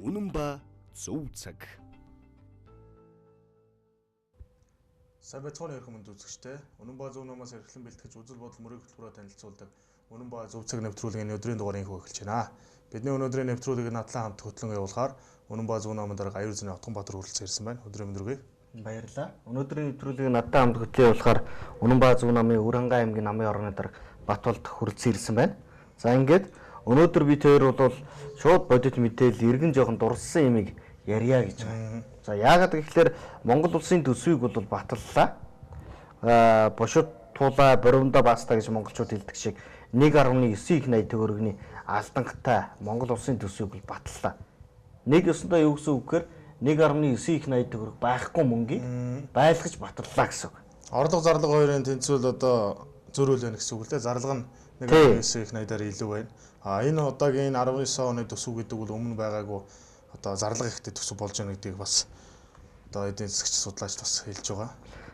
үнэн ба зөв цаг. Сайн байцгаана өрх хүнд үзэгчтэй. Үнэн ба зөв намаас эрхлэн бэлтгэж үзэл бодол мөрийг хөтөлбөрөөр танилцуулдаг үнэн ба зөв цаг нэвтрүүлгийн өдрийн дугаарыг эхэлж байна. Бидний өнөөдрийн нэвтрүүлгийг надлан хамт хөтлөн явуулахаар үнэн ба зөв намын дарга аюул зүйн Отгонбаатар хүрэлцэн ирсэн байна. Өдрийн мэндүргэй. Баярлалаа. Өнөөдрийн нэвтрүүлгийг надтай хамт хөтлөн явуулахаар үнэн ба зөв намын Өрөнгөө аймгийн намын орны дарга Батболд хүрэлцэн ирсэн байна. За ингээд өнөөдөр бид хоёр бол шууд бодит мэдээлэл иргэн жоохон дурссан юмыг ярья гэж байна. За яагаад гэвэл Монгол улсын төсвийг бол баталлаа. Бошот туулаа боромдо баста гэж монголчууд хэлдэг шиг 1.9 их найт төгрөгийн алдангатай Монгол улсын төсвийг бол баталлаа. Нэг ёсондоо юу гэсэн үг гэхээр 1.9 их найт төгрөг байхгүй мөнгийг байлгаж баталлаа гэсэн үг. Орлого зарлага хоёрын тэнцвэл одоо зөрүүл байна гэсэн үг л дээ. Зарлага нь 1.9 их найдаар илүү байна. Энэ одоогийн 19 оны төсөв гэдэг бол өмнө байгаагүй одоо зарлага ихтэй төсөв болж байгаа гэдгийг бас одоо эдийн засагч судлаач бас хэлж байгаа.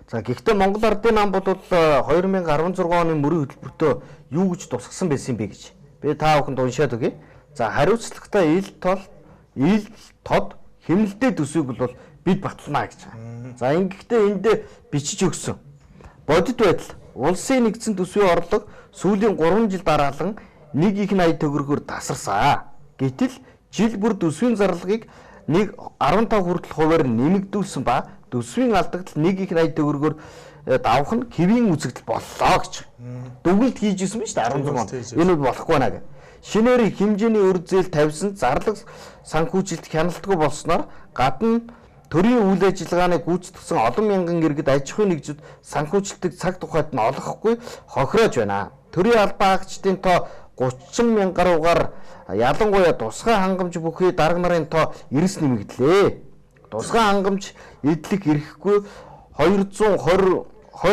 За гэхдээ Монгол Ардын нам бол 2016 оны мөрийн хөтөлбөртөө юу гэж тусгасан байсан бэ гэж би та бүхэнд уншаад өгье. За хариуцлагатай ил тод хэмнэлттэй төсвийг бол бид батлана гэж байгаа. За ингэхдээ энд бичиж өгсөн. Бодит байдал улсын нэгдсэн төсвийн орлого сүүлийн 3 жил дараалан 1 их найт төгрөгөөр тасарсан. Гэтэл жил бүр төсвийн зарлагыг 15 хүртэл хувиар нэмэгдүүлсэн ба төсвийн алдагдал 1 их найт төгрөгөөр давах нь хэвийн үзэгдэл боллоо гэж. Дүгнэлт хийжсэн биз дээ 16 онд. Энэ бол болохгүй наа гэх. Шинээр хэмжээний өр зээл тавьсан зарлаг санхүүжилт хяналтгүй болсноор гадна төрийн үйл ажиллагааны гүйцэтгэсэн олон мянган иргэд аж ахуйн нэгжүүд санхүүжилтийг цаг тухайд нь олгохгүй хохироож байна. Төрийн албан хаагчдын тоо 30 мянган гаруйгаар ялангуяа тусгай хангамж бүхий дарга нарын тоо эрс нэмэгдлээ. Тусгай хангамж эдлэх эрхгүй 220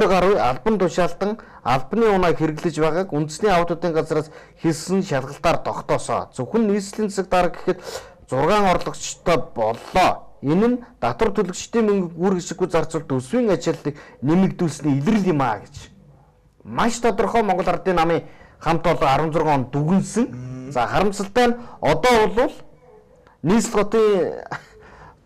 гаруй албан тушаалтан албаны унаа хэрэглэж байгааг үндэсний аудитын газраас хэлсэн шалгалтаар тогтоосоо. Зөвхөн нийслэлийн засаг дарга гэхэд 6 орлогчтой боллоо. Энэ нь татвар төлөгчдийн мөнгө үүргэшгүй зарцуул төсвийн ачаалтыг нэмэгдүүлсний илрэл юм аа гэж. Маш тодорхой Монгол Ардын намын хамт олон 16 он дүгнсэн. За харамсалтай нь одоо бол нийслэл хотын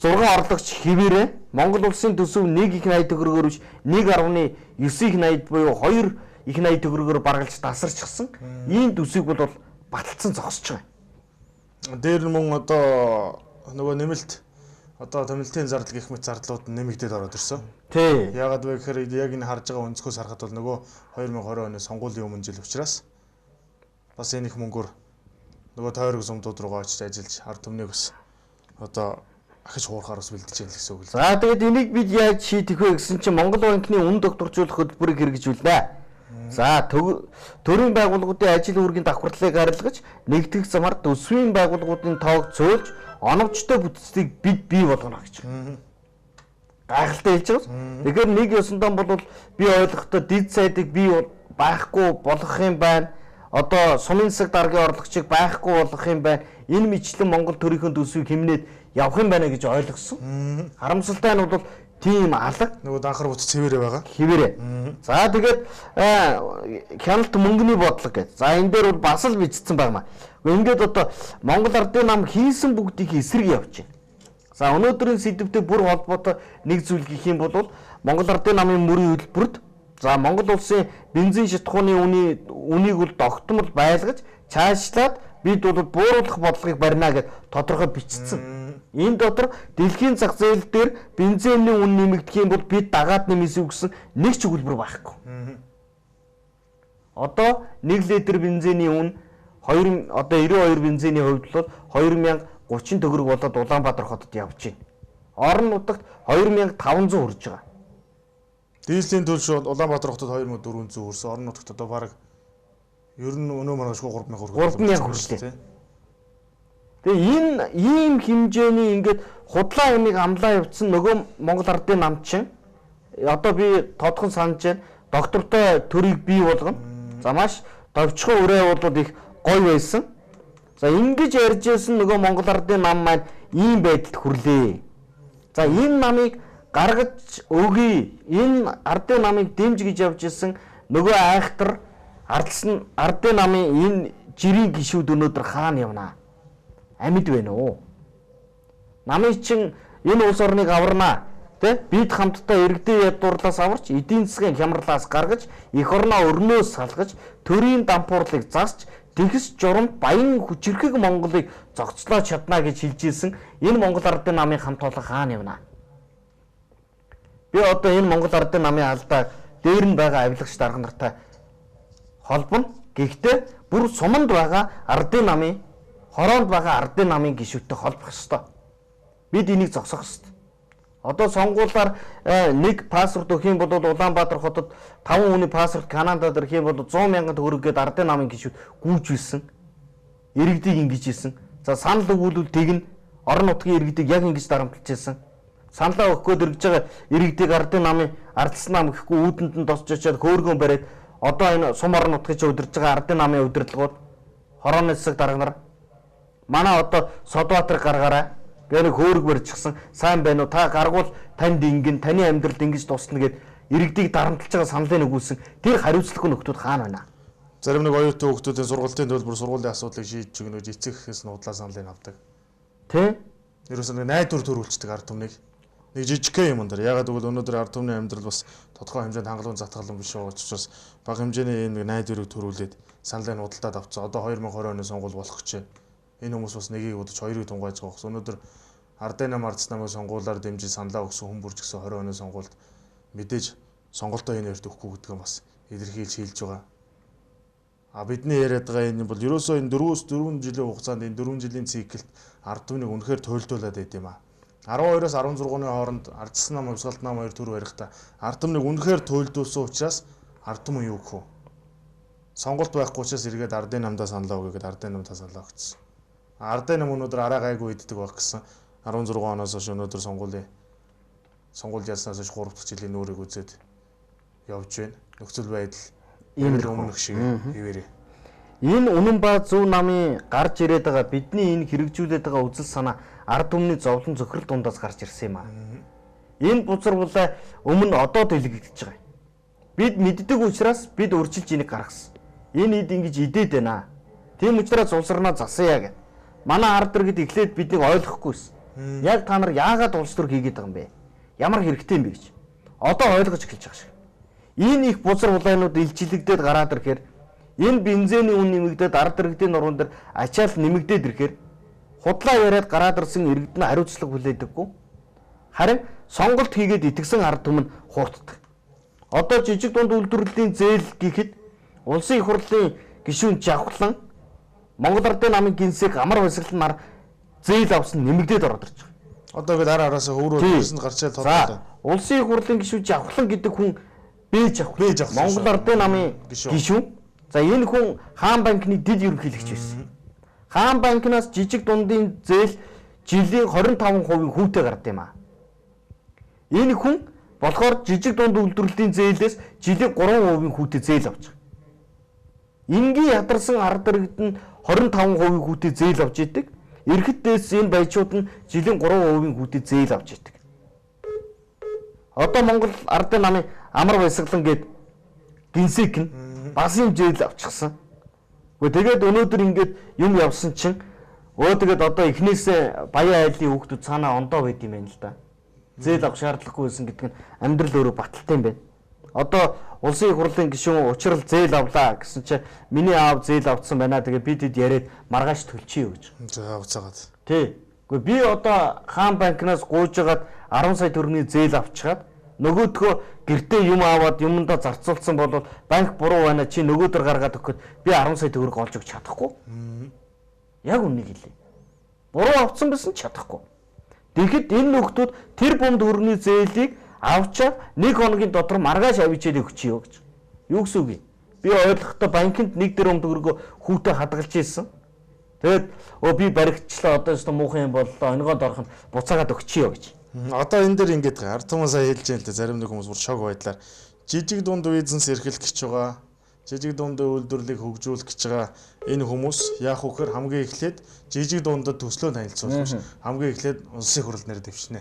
6 орлогч хэвээрээ Монгол улсын төсөв 1 их найт төгрөгөөр биш 1.9 их найт буюу 2 их найт төгрөгөөр баргалж тасарчихсан. Ийм төсвийг бол баталсан зогсож байгаа. Дээр мөн одоо нөгөө нэмэлт одоо томилтын зардал гэх мэт зардлууд нэмэгдээд ороод ирсэн. Тий. Яагаад вэ гэхээр яг энэ харж байгаа өнцгөөс харахад бол нөгөө 2020 оны сонгуулийн өмнө жил учраас бас энэ их мөнгөөр нөгөө тойрог сумдууд руу очиж ажиллаж ард түмнийг бас одоо ахиж хуурахаар бас бэлдэж яах гэсэн үг л. За тэгээд энийг бид яаж шийдэх вэ гэсэн чинь Монгол банкны үнэ докторжуулах хөтөлбөрийг хэрэгжүүлнэ. За төрийн байгууллагуудын ажил үүргийн давхарлыг гаргаж нэгтгэх замаар төсвийн байгууллагуудын тоог цөөлж оновчтой бүтцийг бид бий болгоно гэж. Гайхалтай хэлж байгаа. Тэгэхээр нэг ёсондоо бол би ойлгохдоо дид сайдыг бий байхгүй болгох юм байна. Одоо сумын засаг даргын орлогчийг байхгүй болгох юм байна. Энэ мэтлэн Монгол төрийн төсвийг хэмнээд явах юм байна гэж ойлгосон. Харамсалтай нь бол тийм алга нөгөө данхар бүт цэвэрээ байгаа. Хэвээрээ. За тэгээд хяналт мөнгөний бодлого гэж. За энэ дээр бол бас л бичсэн байна. Ингээд одоо Монгол Ардын нам хийсэн бүгдийг эсрэг явж байна. За өнөөдрийн сэдвтэй бүр холбоотой нэг зүйл гэх юм бол Монгол Ардын намын мөрийн хөтөлбөрт за Монгол улсын бензин шатхууны үнийг бол тогтмол байлгаж цаашлаад бид бол бууруулах бодлогыг барина гэж тодорхой бичсэн. Энэ дотор дэлхийн зах зээл дээр бензиний үн нэмэгдэх юм бол бид дагаад нэмээсэй гэсэн нэг ч өгүүлбэр байхгүй. Одоо 1 литр бензиний үн 92 бензиний хувьд бол 2030 төгрөг болоод Улаанбаатар хотод явж байна. Орон нутагт 2500 хүрж байгаа. Дизелийн төлш Улаанбаатар хотод 2400 хүрсэн. Орон нутагт одоо бараг ер нь өнөө маргаашгүй 3000 хүрсэн. Тэгээ энэ ийм хэмжээний ингээд худлаа юмыг амлаа явуулсан нөгөө Монгол Ардын нам чинь одоо би тодхон санаж байна. Доктортой төрийг бий болгоно. За маш товчхон үрээ бол их гоё байсан. За ингэж ярьж байсан нөгөө Монгол Ардын нам маань ийм байдалд хүрлээ. За энэ намыг гаргаж өгье. Энэ Ардын намыг дэмж гэж явж ирсэн нөгөө айхтар Ардын намын энэ жирийн гишүүд өнөөдөр хаана явна? Амьд байна уу? Намын чин энэ улс орныг аварнаа. Тэ бид хамтдаа иргэдийн ядуурлаас аварч, эдийн засгийн хямралаас гаргаж, эх орноо өрнөөс салгаж, төрийн дампуурлыг засч, тэгс журамт баян хүчирхэг Монголыг зогцлоо чадна гэж хэлжсэн энэ Монгол Ардын намын хамт олон хаана явна? Би одоо энэ Монгол Ардын намын алдааг дээр нь байгаа авилагч дарга нартай холбоно. Гэхдээ бүр суманд байгаа Ардын намын, хороонд байгаа Ардын намын гишүүдтэй холбох ёстой. Бид энийг зогсоох ёстой. Одоо сонгуулиар нэг паспорт өгөх юм бол Улаанбаатар хотод 5 хүний паспорт Канадад ирэх юм бол 100 мянган төгрөг гээд Ардын намын гишүүд гүйжүүлсэн. Иргэдийг ингэж хийсэн. За санал өгүүлвэл тэгнэ. Орон нутгийн иргэдийг яг ингэж дарамтлж байсан. Саналаа өгөх гээд ирж байгаа иргэдийг Ардын намын ардсан нам гэхгүй үүдэнд нь тосч очиад хөөргөн бариад одоо энэ сум орон нутгийн удирж байгаа Ардын намын удирдлагууд хорооны засаг дарга нар манай одоо Содбаатар гаргаарай. Гэнэ хөөрг барьчихсан сайн байна уу? Та гаргуул танд ингэн таны амьдралд ингэж тусна гэд иргэдийг дарамтлж байгаа саналыг өгүүлсэн. Тэр хариуцлагын нөхдүүд хаана байна? Зарим нэг оюутан хүүхдүүдийн сургалтын төлбөр сургуулийн асуудлыг шийдэж өгнө гэж эцэг гэхээс нь худлаа саналыг авдаг. Тэ? Ерөөсөө нэг найдвар төрүүлчихдэг ард түмнийг. Нэг жижигхэн юм дээр. Ягаад гэвэл өнөөдөр ард түмний амьдрал бас тодорхой хэмжээнд хангалуун затгалан биш учраас бага хэмжээний энэ найдварыг төрүүлээд саналыг худалдаад авцсан. Одоо 2020 оны сонгуул болох гэж. Энэ хүмүүс бас нэгийг удаж хоёрыг тунгааж байгаа хүмүүс. Өнөөдөр Ардын нам ардс намын сонгуулиар дэмжиж саналаа өгсөн хүн бүрч гэсэн 20 оны сонгуульд мэдээж сонголтоо энэ хоёрт өгөхгүй гэдэг нь бас илэрхийлж хэлж байгаа. Бидний яриад байгаа энэ бол ерөөсөө энэ 4 жилийн хугацаанд энэ 4 жилийн циклд ард түмнийг үнэхээр туйлдуулаад байд юм аа. 12-оос 16-ны хооронд ардсан нам хувьсгалт нам хоёр төр барихта ард түмнийг үнэхээр туйлдуулсан учраас ард түмэн юу гэх вэ? Сонголт байхгүй учраас эргээд ардын намдаа саналаа өгөөгээд ардын намдаа саналаа өгсөн. Ардын нам өнөөдөр араа гайгүй иддэг байх гэсэн 16 оноос хойш өнөөдөр сонгуульд ялснаас хойш 3 дахь жилийн нүүрийг үзээд явж байна. Нөхцөл байдал ийм өмнөх шиг хэвээрээ. Энэ үнэн ба зөв намын гарч ирээд байгаа бидний энэ хэрэгжүүлээд байгаа үзэл санаа ард түмний зовлон зөвхөрл дундаас гарч ирсэн юм аа. Энэ бузар булаа өмнө одоо дэлгэгдэж байгаа. Бид мэддэг учраас бид урьдчилж энийг гаргасан. Энэ ид ингэж идээд байна. Тийм учраас улсарнаа засъя гэх. Манай ард иргэд эхлээд биднийг ойлгохгүйсэн. Яг та нар яагаад улс төр хийгээд байгаа юм бэ? Ямар хэрэгтэй юм бэ гэж. Одоо ойлгож эхэлж байгаа шиг. Энэ их бузар булаанууд илчилэгдээд гараад ирэхээр энэ бензиний үн нэмэгдээд ард иргэдийн нуруунд дээр ачаал нэмэгдээд ирэхээр худлаа яриад гараад ирсэн иргэд нь хариуцлага хүлээдэггүй. Харин сонголт хийгээд итгэсэн ард түмэн хуурддаг. Одоо жижиг дунд үйлдвэрлэлийн зээл гэхэд улсын их хурлын гишүүн жавхлан Монгол Ардын намын гинсэг амар баясгалан зээл авсан нэмэгдээд ороод ирж байгаа. Одоо бид араасаа хөврөөлсөн гарчаал тодлоо. Улсын их хурлын гишүүн жавхлан гэдэг хүн бэж авах. Монгол Ардын намын гишүүн. За энэ хүн хаан банкны дид ерөнхийлөгч байсан. Хаан банкнаас жижиг дундын зээл жилийн 25% хүүтэй гардаг юм аа. Энэ хүн болохоор жижиг дунд үйлдвэрлэлийн зээлээс жилийн 3% хүүтэй зээл авч байгаа. Энгийн ядарсан ард иргэд нь 25% хүүтэй зээл авч идэг. Эрхэдээс энэ баячууд нь жилийн 3% хүүтэй зээл авч идэг. Одоо Монгол Ардын намын амар баясгалан гээд гинсэг нь бас юм зээл авчихсан. Тэгээд өнөөдөр ингээд юм явсан чинь тэгээд одоо эхнээсээ баян айлын хүүхдүүд цаанаа ондоо байд юм байна л да. Зээл авах шаардлагагүй байсан гэдэг нь амьдрал өөрөө баталтай юм байна. Одоо улсын их хурлын гишүүн учрал зээл авлаа гэсэн чинь миний аав зээл авцсан байна. Тэгээд бид хэд яриад маргааш төлчихье гэж. За авцаагаад. Тий. Гэхдээ би одоо хаан банкнаас гуйж агаад 10 сая төгрөгийн зээл авчихад нөгөөдхөө гэртээ юм аваад юмдаа зарцуулсан бол банк буруу байна чи нөгөөдөр гаргаад өгөхөд би 10 сая төгрөг олж өгч чадахгүй. Яг үннийг хэлье. Буруу авцсан байсан чадахгүй. Тэгэхэд энэ нөхдүүд тэр бум төгрөгийн зээлийг авчаад 1 хоногийн дотор маргааш авчиад өгчихье гэж. Юу гэсэн үг юм? Би ойлгохдоо банкнд 1 тэрбум төгрөгөө хүүтэй хадгалж ийсэн. Тэгээд би баригчлаа одоо ч муухай юм боллоо. Өнгөнд орох нь буцаагаад өгчихье гэж. Одоо энэ дээр ингээд байгаа. Ард түмэн сая хэлж байгаа л да зарим нэг хүмүүс бүр шок байдлаар жижиг дунд бизнес эрхлэх гэж байгаа. Жижиг дунд үйлдвэрлэлийг хөгжүүлэх гэж байгаа. Энэ хүмүүс яах вөхөр хамгийн эхлээд жижиг дундад төслөө танилцуулах биш. Хамгийн эхлээд улсын хурлд нэр дэвшнэ.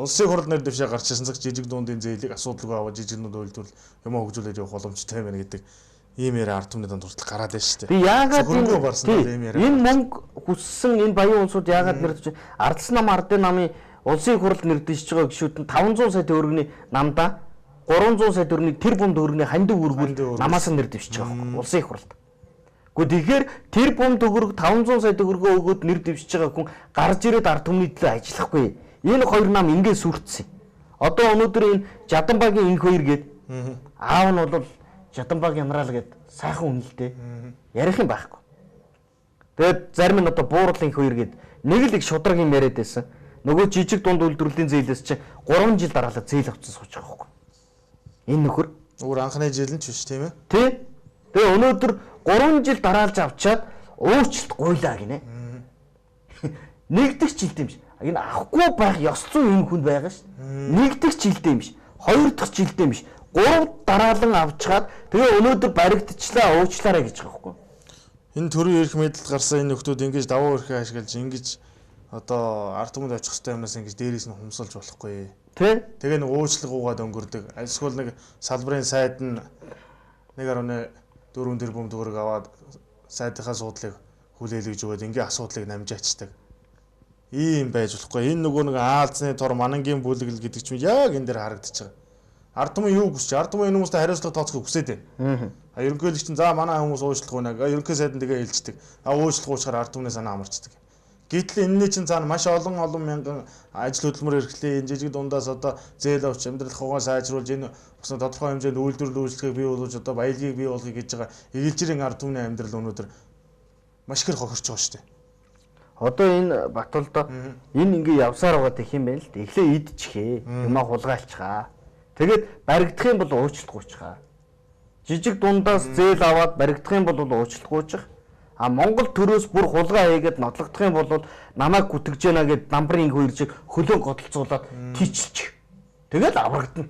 Улсын хурлд нэр дэвшээ гарч ирсэн цаг жижиг дундын зээлийг асуудалгүй аваад жижиг дунд үйлдвэрлэл юм хөгжүүлээд явах боломжтой байна гэдэг ийм яриа ард түмний донд хүртэл гараад байна шүү дээ. Би яагаад энэ мөнгө хүссэн энэ баян улсууд яагаад нэрдэж ардсан нам ардын намын улсын хурал нэрдэж байгаа гишүүд нь 500 сая төгрөгийн намдаа 300 сая төгрөгийн тэр бум төгрөгийн хандив үргүүл намаас нь нэрдэвч байгаа байхгүй улсын хуралд. Гэхдээ тэгэхээр тэр бум төгрөг 500 сая төгрөгөө өгөөд нэрдэвч байгаа хүн гарч ирээд ард түмний төлөө ажиллахгүй. Энэ хоёр нам ингээд сүрдсэн. Одоо өнөөдөр энэ Жаданбагийн энэ хоёр гээд аав нь бол Жаданбаг ямраал гээд сайхан үнэлтэй ярих юм байхгүй. Тэгээд зарим нь одоо буурлын хоёр гээд нэг л их шудраг юм яриад байсан. Нөгөө жижиг дунд үйлдвэрлэлийн зээлээс чи 3 жил дараалал зээл авсан сууж байгаа байхгүй. Энэ нөхөр өөр анхны жил нь ч биш тийм ээ. Тий. Тэгээ өнөөдөр 3 жил дараалж авчаад уучлалт гуйлаа гинэ. Нэгдэх жилд юм ш. Энэ авахгүй байх ёс зүй энэ хүнд байгаа ш. Нэгдэх жилдээ юм ш. Хоёр дахь жилдээ юм ш. 3 дараалан авчгаад тэгээ өнөөдөр баригдчихлаа уучлаарай гэж байгаа байхгүй. Энэ төрийн эрх мэдэлд гарсан энэ нөхдүүд ингэж даваа өрхөө ашиглаж ингэж одоо ард түмэнд очих хэвээр юмнаас ингэж дээрээс нь хумсалж болохгүй. Тэ? Тэгээ нэг уучлалгуугаад өнгөрдөг. Эсвэл нэг салбарын сайд нь 1.4 тэрбум төгрөг аваад сайдынхаа суудлыг хүлээлгэж өгөөд ингээ асуудлыг намжаачдаг. Ийм байж болохгүй. Энэ нөгөө нэг аалзны тор манангийн бүлэглэл гэдэг чинь яг энэ дээр харагдаж байгаа. Ард түмэн юу хүсч? Ард түмэн энэ хүмүүстэй хариуцлага тооцохыг хүсээд байна. Ерөнхийлөгч чинь за манай хүмүүс уучлах байна. Ерөнхий сайд нь тэгээ хэлцдэг. Уучлах уучаар ард түмний санаа амарчдаг. Гэтэл энэний чинь цаана маш олон мянган ажил хөдөлмөр эрхлээ энэ жижиг дундаас одоо зээл авч амьдралах хугацаа сайжруулж энэ бас тодорхой хэмжээнд үйлдвэрлэл үйлчлэгийг бий болгож одоо баялагийг бий болгохыг гэж байгаа эгэлжирийн ард түмний амьдрал өнөөдөр маш их хохирч байгаа шүү дээ. Одоо энэ Батулдо энэ ингээ явсаар байгаа гэх юм байна л да. Эхлээ идчихээ. Юмаа хулгайлцгаа. Тэгээд баригдах юм бол уучлалт гуйчгаа. Жижиг дундаас зээл аваад баригдах юм бол уучлалт гуйчих. А Монгол төрөөс бүр хулгай хийгээд нотлогдох юм бол намайг гүтгэж яана гэд намбарын хоёр шиг хөлөө годолцуулаад тийчилчих. Тэгэл аврагдана.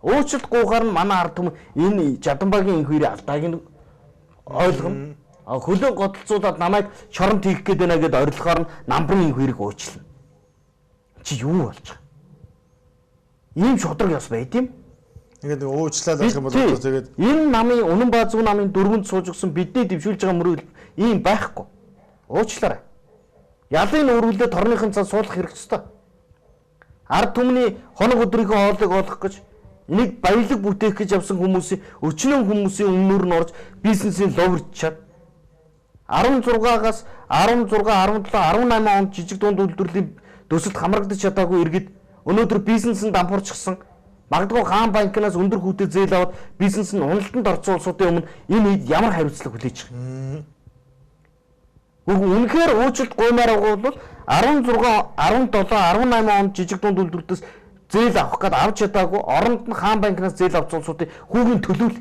Уучлалт гуйхаар нь манай ард түмэн энэ Жаданбагийн энэ хоёрын алдааг нь ойлгоно. А хөлөө годолцуулаад намайг шоронд хийх гээд байна гэд орилохоор нь намбарын энэ хоёрыг уучлана. Чи юу болж байгаа? Ийм шудраг ёс байд юм. Ингээд нэг уучлаад авах юм бол тэгээд энэ намын үнэн ба зөв намын дөрвөнд суужсан бидний дэвшүүлж байгаа мөрөөл ийм байхгүй. Уучлаарай. Ялын өрүүлээ торныхын цан суулгах хэрэг ёстой. Ард түмний хоног өдрийнхөө хоолыг олох гэж нэг баялаг бүтээх гэж явсан хүмүүсийн өчнөн хүмүүсийн өмнөр нь орж бизнесийн ловрчаад 16-аас 16, 17, 18 онд жижиг дунд үйлдвэрлэлийн төсөлд хамрагдаж чадаагүй иргэд өнөөдөр бизнесэнд дампуурчихсан. Магадгүй хаан банкнаас өндөр хүүтэй зээл аваад бизнес нь уналтанд орсон улсуудын өмнө энэ үед ямар хариуцлага хүлээж байгаа. Үнэхээр уучлалт гуймаар байгаа бол 16, 17, 18 онд жижиг дунд үйлдвэрлэлээс зээл авах гээд авч чадаагүй оронд нь хаан банкнаас зээл авч улсуудын хүүгийн төлөөл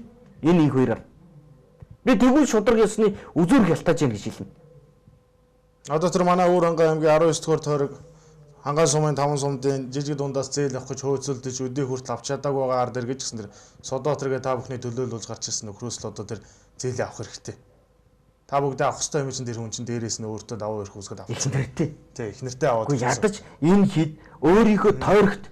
энэ их хоёраар. Би тэгвэл шудраг ёсны үзүүр хялтааж юм гэж хэлнэ. Одоо тэр манай Өвөрхангай аймгийн 19 дугаар тойрог Хангай сумын 5 сумдын жижиг дундаас зээл авах гэж хөөцөлдөж өдөө хүртэл авч чадаагүй байгаа ард эргэж гисэн тэр Содотргээ та бүхний төлөөлүүлж гарч ирсэн нөхрөөс л одоо тэр зээл авах хэрэгтэй. Та бүгдээ авах хэрэгтэй юм чинь тэр хүн чинь дээрээс нь өөртөө даваа өрх үсгэд авах хэрэгтэй. Тий, их нэртэй аваад. Гэхдээ ядаж энэ хід өөрийнхөө тойрогт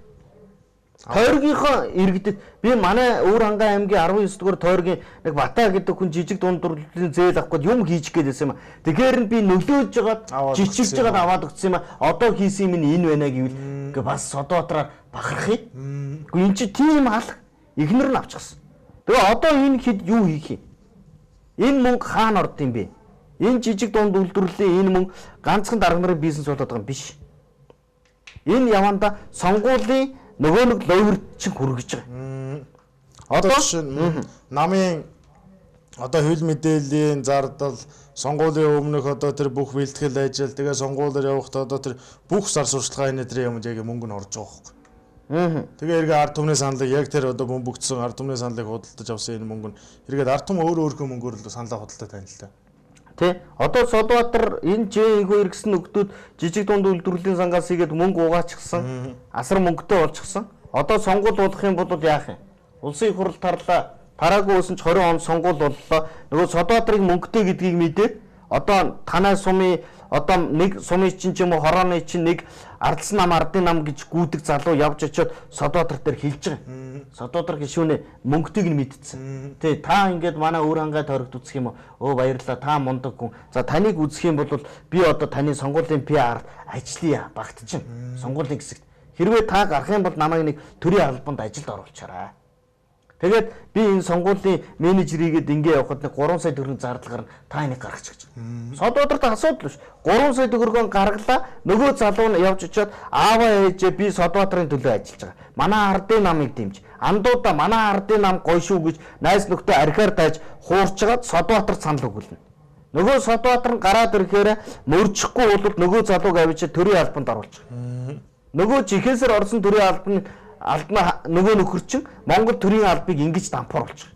тойргийнхоо иргэдэд би манай Өвөрхангай аймгийн 19 дугаар тойргийн нэг Бата гэдэг хүн жижиг дунд дурлалын зээл авах гээд юм хийж гээдсэн юм. Тэгэхээр нь би нөлөөлж жагаад жичилж жагаад аваад өгсөн юм. Одоо хийсэн юм нь энэ байна гэвэл бас Содотраар бахарх юм. Гэхдээ эн чинь тийм алах ихнэр нь авчихсан. Тэгээ одоо энэ хід юу хийх юм? Энэ мөнгө хаана орд юм бэ? Энэ жижиг дунд үйлдвэрлэлийн энэ мөнгө ганцхан дарга нарын бизнес болоод байгаа юм биш. Энэ яванда сонгуулийн нөгөө нэг ловрт чинь хүргэж байгаа. Одоо намын одоо хөл мэдээллийн зардал сонгуулийн өмнөх одоо тэр бүх бэлтгэл ажил тэгээ сонгуулиар явахдаа одоо тэр бүх сар сурталчилгаа энэ тэр юм яг мөнгө нь орж байгаа байхгүй. Тэгээ эргээ ард түмний саналыг яг тэр одоо бөмбөгдсөн ард түмний саналыг худалдаж авсан энэ мөнгө нь эргээд ард түм өөрийнхөө мөнгөөр л саналаа худалдаж тань л та. Тэ. Одоо Содбаатар энэ J2 гэсэн нөхдүүд жижиг дунд үйлдвэрлэлийн сангаас игээд мөнгө угаачихсан. Асар мөнгөтэй болчихсон. Одоо сонгуул болох юм бол яах юм? Улсын хурал тарлаа. Тараагүй өсөн ч 20 он сонгуул боллоо. Нөгөө Содбаатарыг мөнгөтэй гэдгийг мэдээд одоо танай сумын одоо нэг сумын чинь ч юм уу хорооны чинь нэг ардсан нам ардын нам гэж гүйдэг залуу явж очиод Содбаатар дээр хэлж байгаа. Содбаатар гишүүнээ мөнгөтэйг нь мэдтсэн. Тэ та ингээд манай өөр хангаа тойрогт үзэх юм уу? Баярлалаа та мундаг хүн. За таныг үзэх юм бол би одоо таны сонгуулийн PR ажлын багтчихна. Сонгуулийн хэсэгт. Хэрвээ та гарах юм бол намайг нэг төрийн албанд ажилд оруулчаарай. Тэгээд би энэ сонгуулийн менежерийгээд ингээ явахад нэг 3 сая төгрөгийн зардал гарна. Та энийг гаргачих гэж. Содбаатарт асуудал биш. 3 сая төгрөгөөр гаргалаа. Нөгөө залуу нь явж очиод ааваа ээжээ би Содбаатарын төлөө ажиллаж байгаа. Манай ардын намыг дэмж. Андуудаа манай ардын нам гоё шүү гэж найз нөхдөд архиар тааж хуурчгаад Содбаатарт санал өгүүлнэ. Нөгөө Содбаатар нь гараад ирэхээр мөржихгүй бол нөгөө залууг авчиж төрийн албанд оруулчих. Нөгөө жихээсээр орсон төрийн албан нөгөө нөхөр чинь Монгол төрийн албыг ингэж дампууруулчих.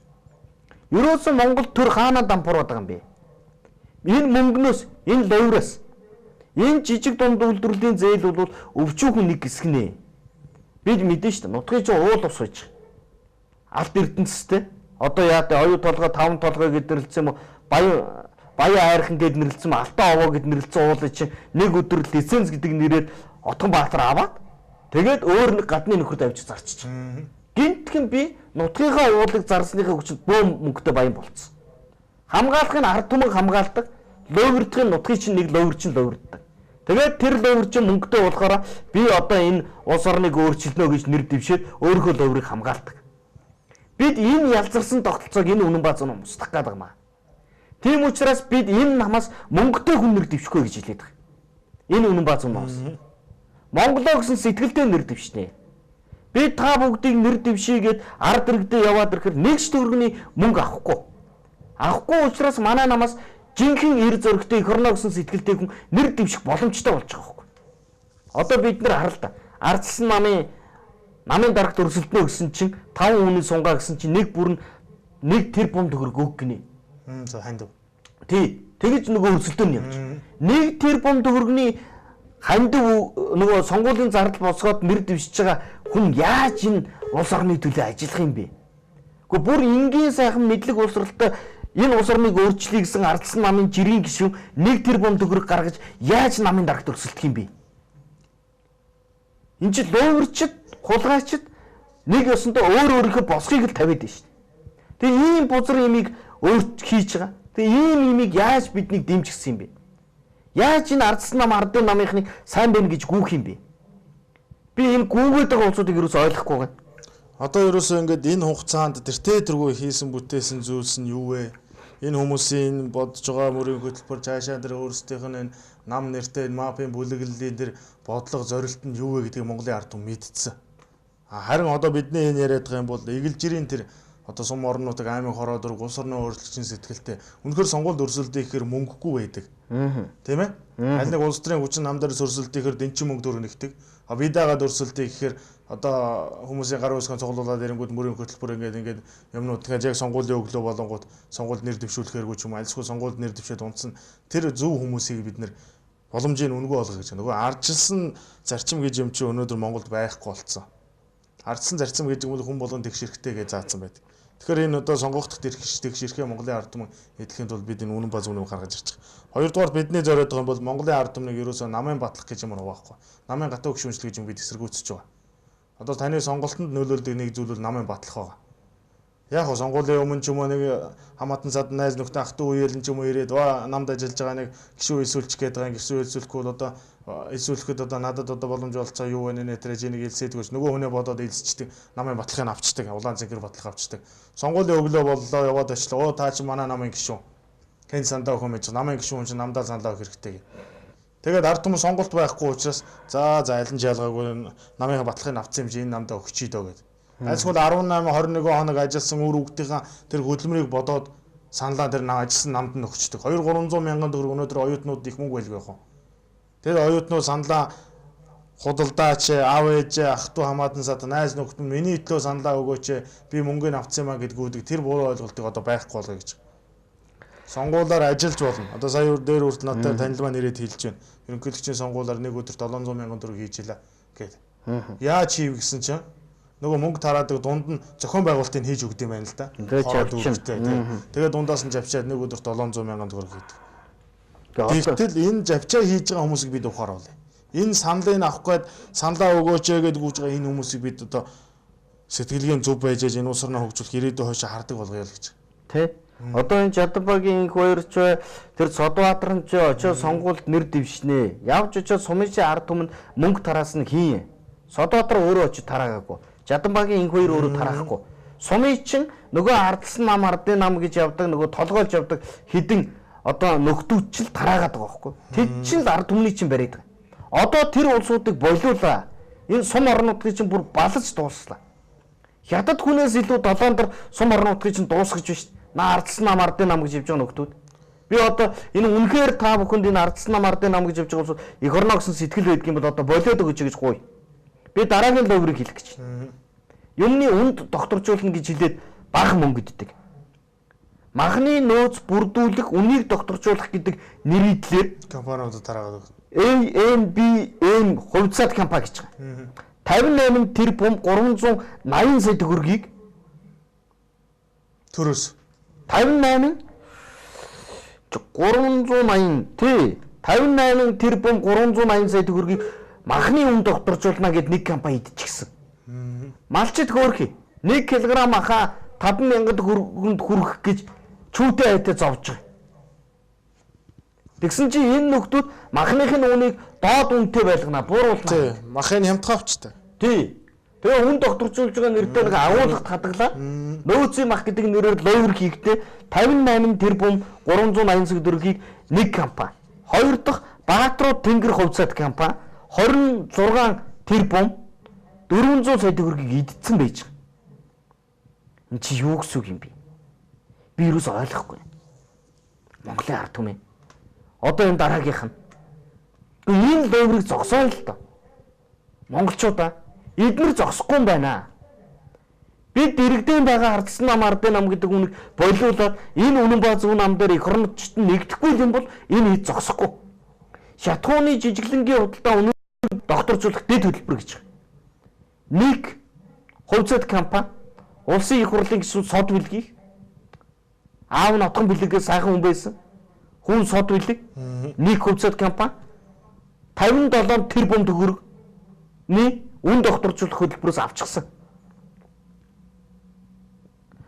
Ерөөсөн Монгол төр хаанаа дампуураад байгаа юм бэ? Энэ мөнгнөөс, энэ ловроос, энэ жижиг дунд үйлдвэрлэлийн зээл бол өвчүүхэн нэг хэсэг нэ. Бид мэдэн шүү дээ. Нутгийн чинь уул ус байж. Алт эрдэнэстэй. Одоо яа тэ оюу толгой, таван толгой гэд нэрлэлсэн юм уу? Баян айрхан гэд нэрлэлсэн юм, алтан овоо гэд нэрлэлсэн уулын чинь нэг өдөр лиценз гэдэг нэрээр Отгон Баатар аваад тэгээд өөр нэг гадны нөхөрт авчиж зарчиж. Гинтхэн би нутгийнхаа уулыг зарсныхаа хүчинд бөөм мөнгөтэй баян болцсон. Хамгаалахын ард түмэн хамгаалдаг, ловирдохын нутгийн чинь нэг ловирчин ловирддаг. Тэгээд тэр ловирчин мөнгөтэй болохоор би одоо энэ улс орныг өөрчилнө гэж нэр дэвшээд өөрийнхөө ловирыг хамгаалдаг. Бид энэ ялзарсан тогтолцоог энэ үнэн баа зүүн устгах гээд байгаа маа. Тийм учраас бид энэ намаас мөнгөтэй хүн нэр дэвшихгүй гэж хэлээд байгаа. Энэ үнэн баа зүүн ус. Монголоо гэсэн сэтгэлдээ нэр дэвшнэ. Би та бүгдийг нэр дэвшийгээд ард иргэдээ яваад ирэхээр нэг ч төгрөгийн мөнгө авахгүй. Авахгүй учраас манай намаас жинхэнэ эр зөрөгтэй эх орно гэсэн сэтгэлдээ хүн нэр дэвших боломжтой болж байгаа байхгүй. Одоо бид нар хараа л да. Ардсан намын дарагт өрсөлдөнө гэсэн чинь 5 хүний сунгаа гэсэн чинь нэг бүр нэг тэрбум төгрөг өг гинэ. За ханд. Тий. Тэгэж нөгөө өрсөлдөөн явж. Нэг тэрбум төгрөгийн хандив нөгөө сонгуулийн зардал босгоод нэр дэвшиж байгаа хүн яаж энэ улс орны төлөө ажиллах юм бэ? Гэхдээ бүр энгийн сайхан мэдлэг уусралтай энэ улс орныг өөрчлөе гэсэн ардсан намын жирийн гишүүн 1 тэрбум төгрөг гаргаж яаж намын дарагт өрсөлдөх юм бэ? Энд чинь ловирчд, хулгайчд нэг ёсондоо өөр өөрийнхөө босхийг л тавиад байна шүү дээ. Тэгээ ийм бузар ямиг өөрт хийж байгаа. Тэгээ ийм ямиг яаж биднийг дэмжигсэн юм бэ? Яаж энэ ардсан нам ардын намынхныг сайн байна гэж гүүх юм бэ? Би энэ гүүгээд байгаа улсуудыг юу ч ойлгохгүй байна. Одоо ерөөсөө ингээд энэ хугацаанд тэртээ тэргүй хийсэн бүтээсэн зүйлс нь юу вэ? Энэ хүмүүсийн бодож байгаа мөрийн хөтөлбөр цаашаа тэр өөрсдийнх нь энэ нам нэртэй мапын бүлэглэлийн тэр бодлого зорилт нь юу вэ гэдгийг Монголын ард түмэн мэдчихсэн. Харин одоо бидний энэ яриад байгаа юм бол эгэлжирийн тэр одоо сум орнуудыг аймаг хороод дөрөв улс орны өөрчлөлтийн сэтгэлтэй үнэхээр сонгуульд өрсөлдөе гэхээр мөнгөгүй байдаг. Тийм ээ? Аль нэг улс төрийн хүчин нам дээр өрсөлдөе гэхээр дэнчин мөнгө дөр нэгдэг. Бид дагаад өрсөлдөе гэхээр одоо хүмүүсийн гар үсгэн цуглуулаад ирэнгүүт мөрийн хөтөлбөр ингээд юмнууд тэгэхээр яг сонгуулийн өглөө болонгууд сонгуульд нэр дэвшүүлэхэргүй ч юм альсгүй сонгуульд нэр дэвшээд унтсан тэр зөв хүмүүсийг бид нэр боломжийг үнгүй болгох гэж байгаа. Нөгөө ардчилсан зарчим гэж юм чи өнөөдөр Монголд байхгүй болцсон. Ардсан зарцсан гэж юм бол хүн болгон тэгш хэрэгтэй гэж заасан байдаг. Тэгэхээр энэ одоо сонгогдох тэгш ирэхээ Монголын ард түмэн эдлэхийн тулд бид энэ үнэн баз үнэнийг гаргаж ирчих. Хоёрдугаар бидний зориод байгаа юм бол Монголын ард түмнийг ерөөсөө намын батлах гэж юм хуваахгүй. Намын гатуу гүшүүнчлэг гэж юм бид эсэргүүцэж байгаа. Одоо таны сонголтод нөлөөлдөг нэг зүйл бол намын батлах байгаа. Яг гоо сонгуулийн өмнө ч юм уу нэг хамаатан цад найз нөхдөд ах トゥ үеэлэн ч юм уу ирээд намд ажиллаж байгаа нэг гişүү эсүүлчих гээд байгаа. Гişүү эсүүлэхгүй бол одоо эсүүлэхэд одоо надад одоо боломж олцоо юу вэ нэ тэр энийг илсээдгүйс нөгөө хүнээ бодоод илсчдэг намын батлахыг авчдаг. Улаан цэнхэр батлах авчдаг. Сонгуулийн өглөө боллоо яваад очлоо. Та чи манай намын гişүүн. Хэн сандаа өгөх юм чи намын гişүүн чи намдаа сандаа өгөх хэрэгтэй гэ. Тэгээд ард түмэн сонголт байхгүй учраас за алин жалгаагүй намын батлахыг авцсан юм чи энэ намдаа өгчий дөө гэд. Айлсгүй 18 21 хоног ажилласан үр хүүхдийн тэр хөдөлмөрийг бодоод саналаа тэр ажилласан намд нь өгчдөг. 2-300 мянган төгрөг өнөөдөр оюутнууд их мөнгө байлгүй яах вэ? Тэр оюутнууд саналаа худалдаач, аав ээж, ах トゥ хамаатан сад найз нөхдөд миний төлөө саналаа өгөөч, би мөнгөний авцсан юмаа гэдгүүдэг тэр буруу ойлголтыг одоо байхгүй болгоё гэж. Сонгуулаар ажиллаж болно. Одоо сая дээр үрд надад танилмаа нэрээд хэлж байна. Ерөнхийлөгчийн сонгуулаар нэг өдөрт 700 мянган төгрөг хийж илаа гэд. Яаж хийв гэсэн чинь нөгөө мөнгө тараадаг дунд нь зохион байгуулалтыг хийж өгд юм байна л да. Тэгээд дундаас нь завчаад нэг өдөрт 700 мянган төгрөг хийдэг. Тэгтэл энэ завчаа хийж байгаа хүмүүсийг бид ухааруулъя. Энэ саналыг авах гээд саналаа өгөөч гэдэг гүйж байгаа энэ хүмүүсийг бид одоо сэтгэлгээ зөв байж энэ улс орноо хөгжүүлэх ирээдүйн хойшоо хардаг болгоё л гэж. Тэ. Одоо энэ Жаданбагийн инх хоёр ч тэр Содбаатар нь ч очиж сонгуульд нэр дэвшнэ. Явж очиж сумын ард түмэнд мөнгө тараас нь хийн. Содбаатар өөрөө очиж тараагаагүй. Жаданбагийн инх хоёр өөрөө тараахгүй. Сумын чин нөгөө ардсан нам ардын нам гэж явдаг нөгөө толгойлж явдаг хідэн одоо нөхдүүчл тараагаад байгаа байхгүй. Тэд чинь л ард түмний чинь бариад байгаа. Одоо тэр улсуудыг болиулаа. Энэ сум орнуудыг чинь бүр балж дууслаа. Хятад хүнээс илүү долоон дор сум орнуудыг чинь дуусгаж биш. На ардсан нам ардын нам гэж явж байгаа нөхдүүд. Би одоо энэ үнэхээр та бүхэнд энэ ардсан нам ардын нам гэж явж байгаа улсууд эх орно гэсэн сэтгэл байдаг юм бол одоо болиод өгөөч гэж гуй. Би дараагийн логрыг хэлэх гэж. Юмны үнд докторжуулна гэж хэлээд бага мөнгө иддэг. Махны нөөц бүрдүүлэх, үнийг докторжуулах гэдэг нэрийдлээр компаниудад тараагаад ANBM хувьцаат компани гэж байгаа. 58 тэрбум 380 сая төгрөгийг төрөөс 58 380 тий 58 тэрбум 380 сая төгрөгийг махны үнд докторжуулна гэд нэг компани идчихсэн. Малчид хөөрхий 1 кг маха 50000 төгрөгөнд хүрэх гэж чүүтэй айтаа зовж байгаа. Тэгсэн чи энэ нөхдүүд махныхын үнийг доод үнэтэй байлгана, бууруулна. Тий, махын хямдхавчтай. Тий. Тэгээ үн докторжуулж байгаа нэртэй нэг агуулгад хадгалаа. Нөөцийн мах гэдэг нэрээр ловер хийхдээ 58 тэрбум 380 сая төгрөгийг нэг компани. Хоёр дахь Баатрууд Тэнгэр хувьцаат компани 26 тэрбум 400 сая төгрөгийг идсэн байж байгаа. Энд чи юу гэсэн үг юм бэ? Би юус ойлгохгүй. Монголын ард түмэн. Одоо энэ дараагийнх нь. Энэ ловрыг зогсоё л доо. Монголчуудаа эднэр зогсохгүй юм байна. Бид дэрэгдэн байгаа ардсан нам ардын нам гэдэг үнийг болиулаад энэ үнэн ба зөв нам дээр эх орночд нэгдэхгүй юм бол энэ хэд зогсохгүй. Шатхууны жижиглэнгийн худалдаа үнэн докторжуулах дэд хөтөлбөр гэж. Нэг хувьцаат компани улсын их хурлын гишүүн сод бэлгийг аав нь отгон бэлгээ сайхан хүн байсан. Хүн сод бэлэг нэг хувьцаат компани 57 тэрбум төгрөгийн үн докторжуулах хөтөлбөрөөс авчихсан.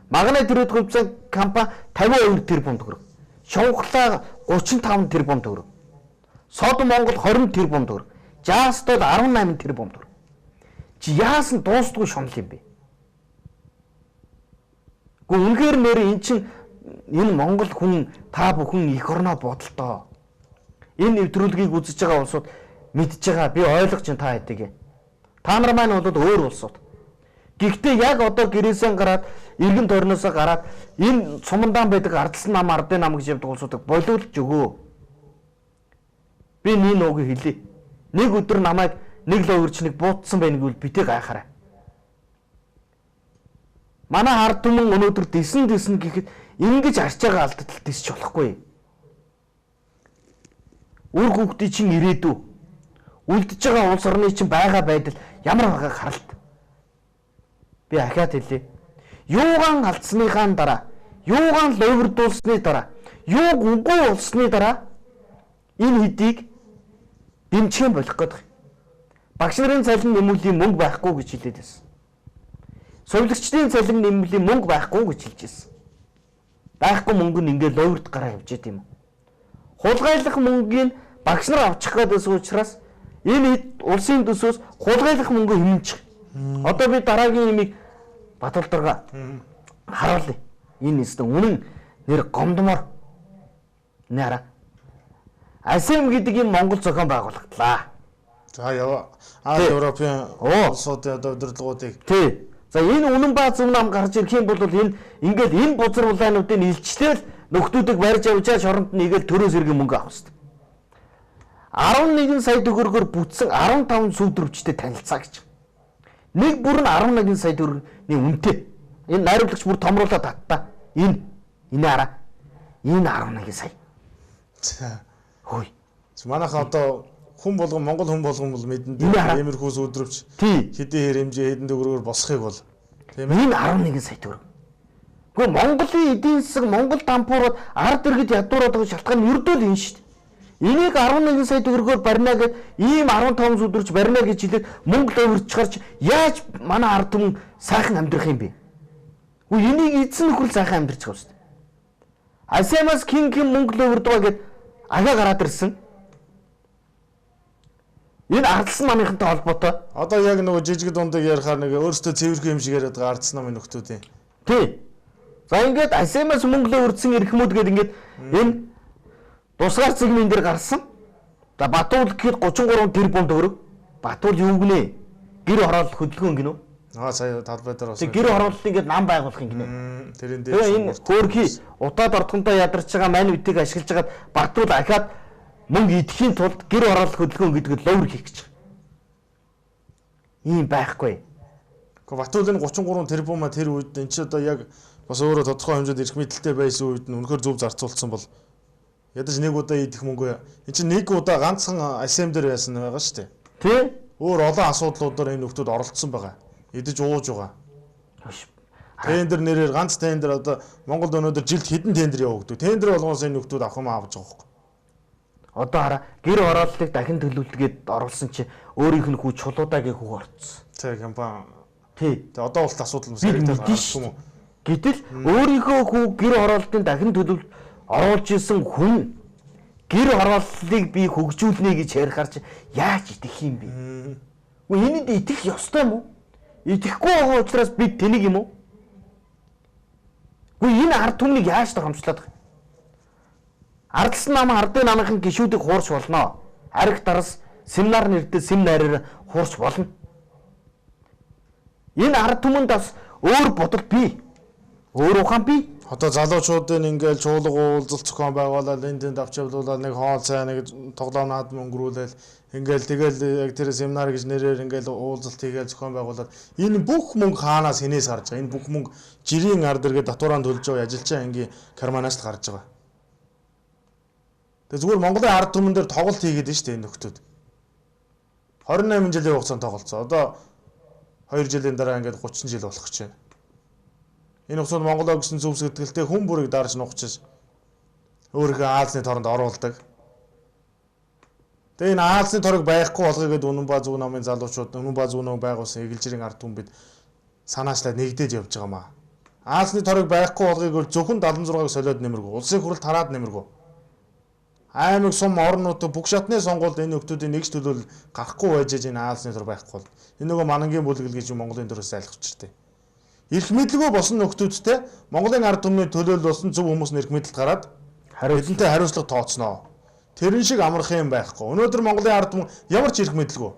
Магнит төрөд хувьцаат компани 52 тэрбум төгрөг. Шонхлаа 35 тэрбум төгрөг. Сод Монгол 20 тэрбум төгрөг. Жаастод 18 тэрбум төгрөг. Чи яасан дуустгүй шунал юм бэ? Гэхдээ үнэхээр нэр эн чин энэ Монгол хүн та бүхэн эх орноо бодолтоо. Энэ нэвтрүүлгийг үзэж байгаа улсууд мэдж байгаа. Би ойлгож чинь та хэдийг. Та нар маань бол өөр улсууд. Гэхдээ яг одоо гэрээсээ гараад иргэн тойрноосоо гараад энэ сумандаан байдаг ардсан нам ардын нам гэж явдаг улсуудыг болиулж өгөө. Би нэг нөөг хэлье. Нэг өдөр намайг нэг ловэрчнийг буутсан байх гэвэл битээ гайхаарай. Манай ард түмэн өнөөдөр дэсэн гэхэд ингэж арч байгаа алдтал дэсч болохгүй. Үр хүүхдийн чинь ирээдүй. Үлдэж байгаа улс орны чинь байгаа байдал ямар байгааг харалт. Би ахаад хэлье. Юугаан алдсныхаа дараа, юугаан ловэрдуулсны дараа, юуг үгүй болсны дараа энэ хэдийг дэмжих болох гэдэг. Багш нарын цалин нэмүүллийн мөнгө байхгүй гэж хэлээд байсан. Совилогчдын цалин нэмүүллийн мөнгө байхгүй гэж хэлж байсан. Байхгүй мөнгө нь ингээд ловрд гараа явж идэм юм. Хулгайлах мөнгөний багш нар авчих гэсэн учраас энэ улсын төсөөс хулгайлах мөнгө хэмнэж. Одоо би дараагийн имийг Батулдарга харуулъя. Энэ нэстэн үнэн нэр гомдмор нара. АСЕМ гэдэг юм Монгол зохион байгуулагдлаа. За яа. Европын улсуудын удирдлагуудыг. Тий. За энэ үнэн ба зөв нам гарч ирэх юм бол энэ ингээд энэ бузар улаануудын илчтэл нөхдүүдийг барьж авчаа шоронд нэгээл төрөөс иргэн мөнгө авах хэрэгтэй. 11 сая төгрөгөөр бүтсэн 15 сүйдрөвчтэй танилцаа гэж. Нэг бүр нь 11 сая төгрөгийн үнэтэй. Энэ найруулагч бүр томруулаад татта. Энэ араа. Энэ 11 сая. За. Хөөе. Манайха одоо хүн болгон Монгол хүн болгон бол мэдэн иймэрхүү сүйдрөвч хэдийн хэмжээ хэдэн төгрөгөөр босхийг бол тийм ээ. Энэ 11 сая төгрөг. Гэхдээ Монголын эдийн засаг Монгол дампуурууд ард иргэд ядуураад байгаа шалтгаан нь ердөө л энэ шүү дээ. Энийг 11 сая төгрөгөөр барина гэд ийм 15 өдөрч барина гэж хэлээд Монгол өвөрч гарч яаж манай ард түмэн сайхан амьдрах юм бэ? Үгүй энийг эзэн нөхөр сайхан амьдрч байгаа шүү дээ. Асаймас хин Монгол өвөрд байгаа гэд агаа гараад ирсэн. Энэ ардсан намынхантай холбоотой. Одоо яг нөгөө жижиг дундыг ярихаар нэг өөрөөсөө цэвэрхэн юм шиг яриад байгаа ардсан намын нөхдүүдийн. Тий. За ингээд Асаймас Монголоо өрдсөн эрхмүүд гээд ингээд энэ тусгаар цэгмийн дээр гарсан. За Батуул гэхэд 33 тэрбум төгрөг. Батуул юу гинэ? Гэр хороолох хөдөлгөөн гинөө. Сая талбай дээр бас. Гэр хорооллын ингээд нам байгуулах юм гинэ. Тэрэн дээр. Тэгээ энэ хөөрхий удаад ордгондоо ядарч байгаа мань үтийг ашиглаж хагаад Батуул ахаад мөнгө идэхийн тулд гэр хороолох хөдөлгөөн гэдгийг ловр хийх гэж. Ийм байхгүй. Гэхдээ Батуулын 33 тэрбума тэр үед энэ ч одоо яг бас өөрөө тодорхой хэмжээнд эрх мэдэлтэй байсан үед нь үнэхээр зөв зарцуулсан бол ядаж нэг удаа идэх мөнгө энэ чинь нэг удаа ганцхан ASEAN дээр байсан байгаа шүү дээ. Тий? Өөр олон асуудлуудаар энэ нөхдүүд оролцсон байгаа. Идэж ууж байгаа. Тендер нэрээр ганц тендер одоо Монголд өнөөдөр жилд хэдэн тендер явагдав. Тендер болгоос энэ нөхдүүд авах юм авч байгаа хөөх. Одоо хараа гэр хорооллыг дахин төлөвлөлгээд оруулсан чи өөрийнх нь хүү чулуудаагийн хүү орцсон. Тэг компани. Тий. Тэг одоо болт асуудал сэрэгтэй гарах юм уу? Гэтэл өөрийнхөө хүү гэр хороолтын дахин төлөвлөлт оруулж исэн хүн гэр хорооллыг би хөгжүүлнэ гэж ярихаар чи яаж идэх юм бэ? Үгүй энэнд идэх ёстой юм уу? Идэхгүй байгаа учраас бид тэнийг юм уу? Үгүй энэ ард түмнийг яаж тохиомжлоод байгаа? Ардсан нам ардын намынхан гишүүдийг хуурч болно. Ариг дарс семинар нэртэй семинараар хуурч болно. Энэ ард түмэнд бас өөр бодол бий. Өөр ухаан бий. Одоо залуучуудын ингээл чуулга уулзалт зохион байгуулаад энэ тэнд авч явуулаад нэг хоол цай нэг тоглоом наадам өнгөрүүлээл ингээл тэгэл яг тэр семинар гэж нэрээр ингээл уулзалт хийгээл зохион байгуулаад энэ бүх мөнгө хаанаас хинээс гарч байгаа? Энэ бүх мөнгө жирийн ард эргээ татвараа төлж байгаа ажилчаа ангийн карманаас л гарч байгаа. Тэгээ зүгээр Монголын ард түмэн дээр тоглолт хийгээд байна шүү дээ энэ нөхдүүд. 28 жилийн хугацаанд тоглолцоо. Одоо 2 жилийн дараа ингээд 30 жил болох гэж байна. Энэ хугацаанд Монголоо гэсэн зөв сэтгэлтэй хүн бүрийг дарж нухчих өөрийнхөө Аазны торонд оруулдаг. Тэгээ энэ Аазны торог байхгүй болгоё гэдэг үнэн ба зөв намын залуучууд үнэн ба зөв нам байгуулсан эгэлжирийн ард түмэн бид санаачлаад нэгдэж явж байгаа маа. Аазны торог байхгүй болгоё зөвхөн 76-ыг солиод нэмэргүй. Улсын хурал тараад нэмэргүй. Аймаг сум орон нутаг бүх шатны сонгуульд энэ нөхдүүдийн нэгж төлөөлөл гарахгүй байж энэ Аазны төр байхгүй бол энэ нөгөө манангийн бүлэгэл гэж Монголын төрөөс айлгч штэ. Эрх мэдлгүй босон нөхдүүдтэй Монголын ард түмний төлөөлөл болсон зөв хүмүүс нь эрх мэдэлд гараад хэдэнтэй хариуцлага тооцноо. Тэрэн шиг амрах юм байхгүй. Өнөөдөр Монголын ард түмэн ямар ч эрх мэдэлгүй.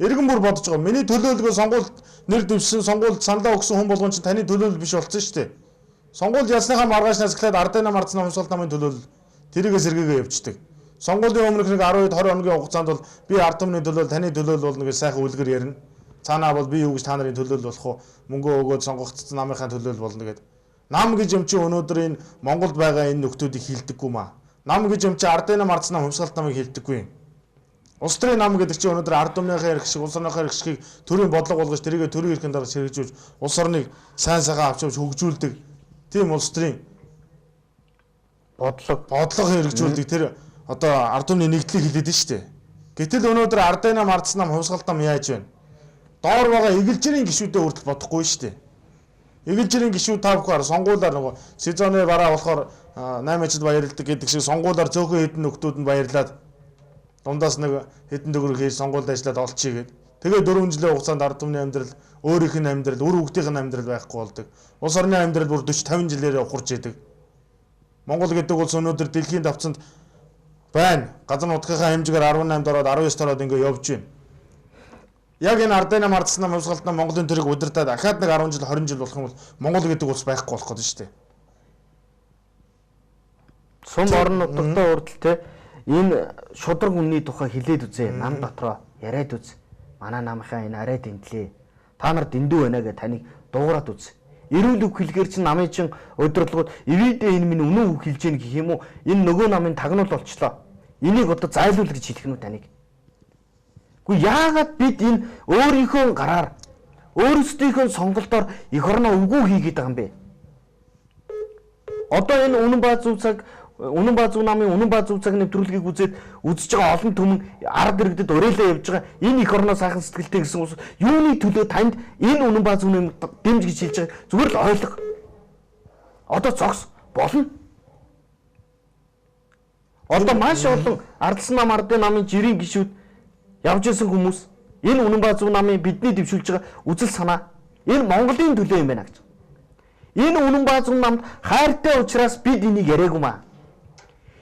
Иргэн бүр бодож байгаа. Миний төлөөлөлгөө сонгуульд нэр дэвшсэн, сонгуульд саналаа өгсөн хүн болгон чинь таны төлөөлөл биш болсон штэ. Сонгуульд ялсныхаа маргаашнаас эхлээд ардын нам ардсан хамсгалт намын төлөөлөл тэрийгээ сэргээгээ явждаг. Сонгуулийн өмнөх нэг 12 20 хоногийн хугацаанд бол би ард түмний төлөөлөл таны төлөөлөл болно гэж сайхан үлгэр ярина. Цаанаа бол би юу гэж та нарын төлөөлөл болох уу? Мөнгө өгөөд сонгогдсон намынхаа төлөөлөл болно гэдэг. Нам гэж юм чи өнөөдөр энэ Монголд байгаа энэ нөхдүүдийг хилдэггүй маа. Нам гэж юм чи ардын нам ардсан нам хамсгалт намыг хилдэггүй. Улс төрийн нам гэдэг чи өнөөдөр ард түмнийхээ эрх шиг улс орныхоо эрх шигийг төрийн бодлого болгож тэрийгээ төрийн эрхийн дараа хэрэгжүүлж улс орныг сайн сайхан авч явж хөгжүүлдэг. Тийм улс төрийн бодлого хэрэгжүүлдэг тэр одоо ард түмний нэгдлийг хилээд нь шүү дээ. Гэтэл өнөөдөр ардын нам ардсан нам хувьсгалт нам яаж байна? Доор байгаа эгэлжирийн гишүүдэд хүртэл бодохгүй шүү дээ. Эгэлжирийн гишүүд та бүхэн сонгуулиар нөгөө сезоны бараа болохоор 8 ажил баярлдаг гэдэг шиг сонгуулиар зөөхөн хэдэн нөхдүүд нь баярлаад дундаас нэг хэдэн төгрөг хийж сонгуульд ажиллаад олчихъя гэд. Тэгээ 4 жилийн хугацаанд ард түмний амьдрал, өөрийнх нь амьдрал, үр хүүхдийн амьдрал байхгүй болдог. Улс орны амьдрал бүр 40 50 жилээр ухарч идэг. Монгол гэдэг улс өнөөдөр дэлхийн давцанд байна. Газар нутгийнхаа хэмжээгээр 18 дороод 19 дороод ингэ явж байна. Яг энэ ардын нам ардсан нам хувьсгалт нам Монголын төрийг удирдаад дахиад нэг 10 жил 20 жил болох юм бол Монгол гэдэг улс байхгүй болох гэдэг шүү дээ. Сум орон нутагтай урдл те энэ шудраг үнний тухай хилээд үзье. Нам дотроо яриад үз. Манай намынхаа энэ арай дэнтлээ. Та нар дэндүү байна гэж таныг дуугараад үз. Эрүүл үг хэлгээр чинь намын чин удирдлагууд ивэдэ энэ минь үнэн үг хэлж гин гэх юм уу? Энэ нөгөө намын тагнуул болчлоо. Энийг одоо зайлуул гэж хэлэх нь үү таныг? Гэхдээ яагаад бид энэ өөрийнхөө гараар өөрсдийнхөө сонголтоор эх орноо үгүй хийгээд байгаа юм бэ? Одоо энэ үнэн ба зөв цаг Үнэн ба зөв намын үнэн ба зөв цаг нэвтрүүлгийг үзэж байгаа олон түмэн ард иргэдэд уриалаа явж байгаа энэ их орноо сайхан сэтгэлтэй гэсэн ус юуны төлөө танд энэ үнэн ба зөв нэм дэмж гэж хэлж байгаа зүгээр л ойлго. Одоо цогс болно. Одоо маш олон ардсан нам ардын намын жирийн гишүүд явж исэн хүмүүс энэ үнэн ба зөв намын бидний дэвшүүлж байгаа үзэл санаа энэ Монголын төлөө юм байна гэж. Энэ үнэн ба зөв намд хайртай учраас бид энийг яриаггүй маа.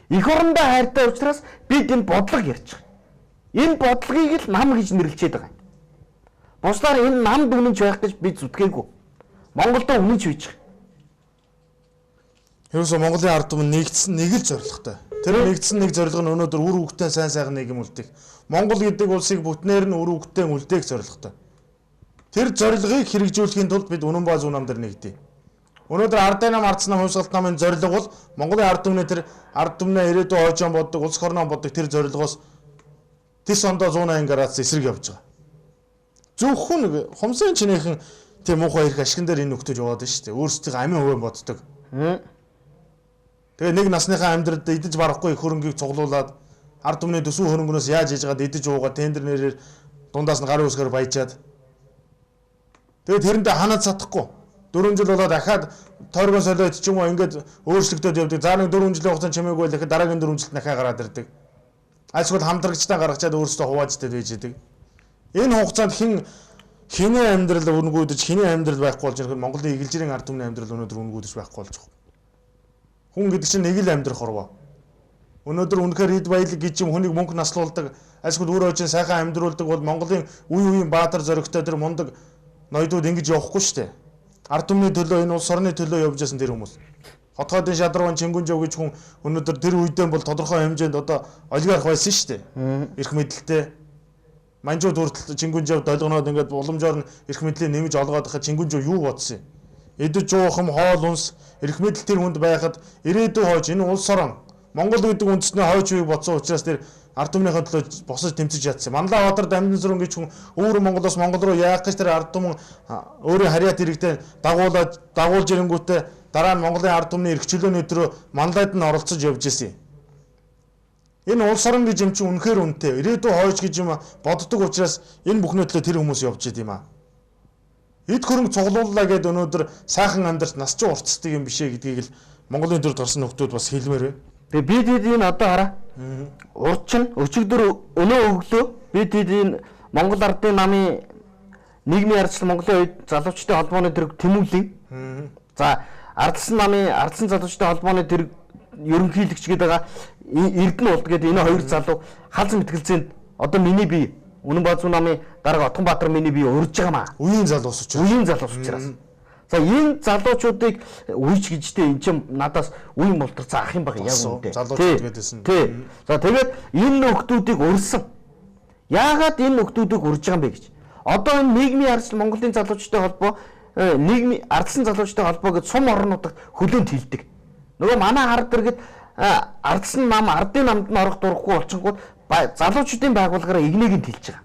Их орондоо хайртай учраас бид энэ бодлого ярьж байгаа. Энэ бодлогыг л нам гэж нэрлэчихэд байгаа юм. Бусдаар энэ намд үнэнч байх гэж бид зүтгээгүй. Монголдо үнэнч байж байгаа. Ерөөсөө Монголын ард түмэн нэгдсэн нэг л зорилготой. Тэр нэгдсэн нэг зорилго нь өнөөдөр үр хөвгтэн сайн сайхан нийгэм үлдээх. Монгол гэдэг улсыг бүтнээр нь үр хөвгтэн үлдээх зорилготой. Тэр зорилгыг хэрэгжүүлэхийн тулд бид үнэн ба зөв нам дээр нэгдэе. Өнөөдөр ардын нам ардсан нам хувьсгалт намын зорилго бол Монголын ард түмний тэр ард түмнээ ирээдүйн хойжон боддог, улс орноо боддог тэр зорилгоос тис ондоо 180 градус эсрэг явж байгаа. Зөвхөн хумсын чинийхэн тийм муухай ирэх ашигн дээр энэ нөхдөж яваад байна шүү дээ. Өөрсдийн амийн хувийн боддог. Тэгээ нэг насныхаа амьдралд идэж барахгүй их хөрөнгийг цуглуулад ард түмний төсөв хөрөнгөнөөс яаж хийж байгаад идэж уугаад тендер нэрээр дундаас нь гарын үсгээр баяжаад тэгээ тэрэндээ ханаад сатахгүй 4 жил болоод дахиад тойргон солиод ч юм уу ингээд өөрчлөгдөд явдаг. За нэг 4 жилийн хугацаанд чимээгүй л дахиад дараагийн 4 жилд дахиад гараад ирдэг. Альсгүй хамтрагчтай гаргачаад өөрсдөө хувааждаг байж идэг. Энэ хугацаанд хиний амьдрал үнгүүдэж хиний амьдрал байхгүй болж ирэх Монголын эгэлжирийн ард түмний амьдрал өнөөдөр үнгүүдэж байхгүй болж байгаа. Хүн гэдэг чинь нэг л амьдрах орвоо. Өнөөдөр үнэхээр хэд баялаг гэж юм хүнийг мөнгө наслуулдаг, альсгүй өөр хожин сайхан амьдруулдаг бол Монголын үеийн баатар зоригтой тэр мундаг ноёдууд ингэж явахгүй шүү дээ. Ард түмний төлөө энэ улс орны төлөө явж байсан тэр хүмүүс. Хотгоодын шадруун Чингүнжав гэж хүн өнөөдөр тэр үедээ бол тодорхой хэмжээнд одоо олигарх байсан шүү дээ. Эрх мэдэлтэй. Манжууд хүртэл Чингүнжав долгоноод ингээд уламжоор нь эрх мэдлийг нэмж олгоод хахад Чингүнжав юу бодсон юм? Эдэж уухам хоол унс эрх мэдэл тэр хүнд байхад ирээдүйн хойж энэ улс орон Монгол гэдэг үндэсний хойж үеийг бодсон учраас тэр ард түмнийхээ төлөө босож тэмцэж ядсан. Манлаа Баатар Дамжин сүрэн гэж хүн өөр Монголоос Монгол руу яах гэж тэр ард түмэн өөрийн харьяат иргэдэд дагуулж ирэнгүүтээ дараа нь Монголын ард түмний эрх чөлөөний өдрөө манлайд нь оролцож явж ирсэн. Энэ улс орон гэж юм чинь үнэхээр үнэтэй. Ирээдүйн хойж гэж юм боддог учраас энэ бүхний төлөө тэр хүмүүс явж идэм юм аа. Эд хөрөнгө цуглууллаа гэдээ өнөөдөр сайхан амьдарч нас ч уртцдаг юм бишээ гэдгийг л Монголын төр гарсан нөхдүүд бас хэлмээр байна. Бид энэ одоо хараа. Урд чинь өчигдөр өнөө өглөө бид энэ Монгол ардын намын нийгмийн ардчлал Монголын үед залуучдын холбооны тэр тэмүүлэн. За ардсан залуучдын холбооны тэр ерөнхийлөгч гэдэг байгаа Эрдэнэ улд гэдэг энэ хоёр залуу халзан мэтгэлцээнд одоо миний бие Үнэн ба зөв намын дарга Отгонбаатар миний бие урьж байгаа маа. Үеийн залуус учраас. За энэ залуучуудыг үеч гэжтэй эн чинь надаас үе мултар заах юм баг яг үнэтэй. Залуучууд гэдээсэн. Тий. За тэгээд энэ нөхдүүдийг урьсан. Яагаад энэ нөхдүүдийг урьж байгаа юм бэ гэж. Одоо энэ нийгмийн ардчлал Монголын залуучдын холбоо нийгмийн ардсан залуучдын холбоо гэж сум орнуудад хөлөөнд хилдэг. Нөгөө манай хард дэргэд ардсан нам ардын намд нь орох дурахгүй болчихгоо залуучдын байгууллагаараа игнэгийг хэлж байгаа.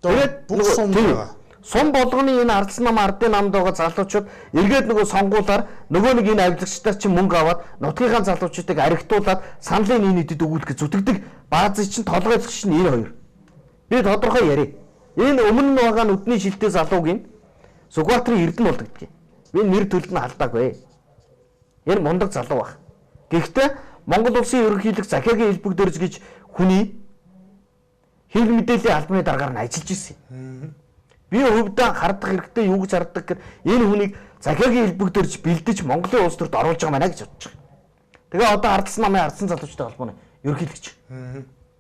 Тэгээд бүх сум байгаа. Сум болгоны энэ ардсан нам ардын намд байгаа залуучууд эргээд нөгөө сонгуулаар нөгөө нэг энэ авилгачдаар чинь мөнгө аваад нутгийнхаа залуучуудыг архитуулаад саналын нийтэд өгүүлэх зүтгэдэг баазын чинь толгойлогч нь энэ хоёр. Би тодорхой яриа. Энэ өмнө нь байгаа нүдний шилтэй залуугийн Сүхбаатарын Эрдэнэ бол гэдэг. Би нэр төлөв нь алдаагүй. Энэ мундаг залуу баг. Гэхдээ Монгол улсын ерөнхийлөг захиагийн хэлбэг дөрж гэж хүний хэвлэл мэдээллийн албаны дараагаар нь ажиллаж ирсэн. Би хувьдаа хардах хэрэгтэй юу гэж харддаг гэхээр энэ хүнийг захиагийн хэлбэг дөрж бэлдэж Монголын улс төрд оруулж байгаа маа гэж бодож байгаа. Тэгээ одоо ардсан намын ардсан залуучдын холбооны ерөнхийлөгч.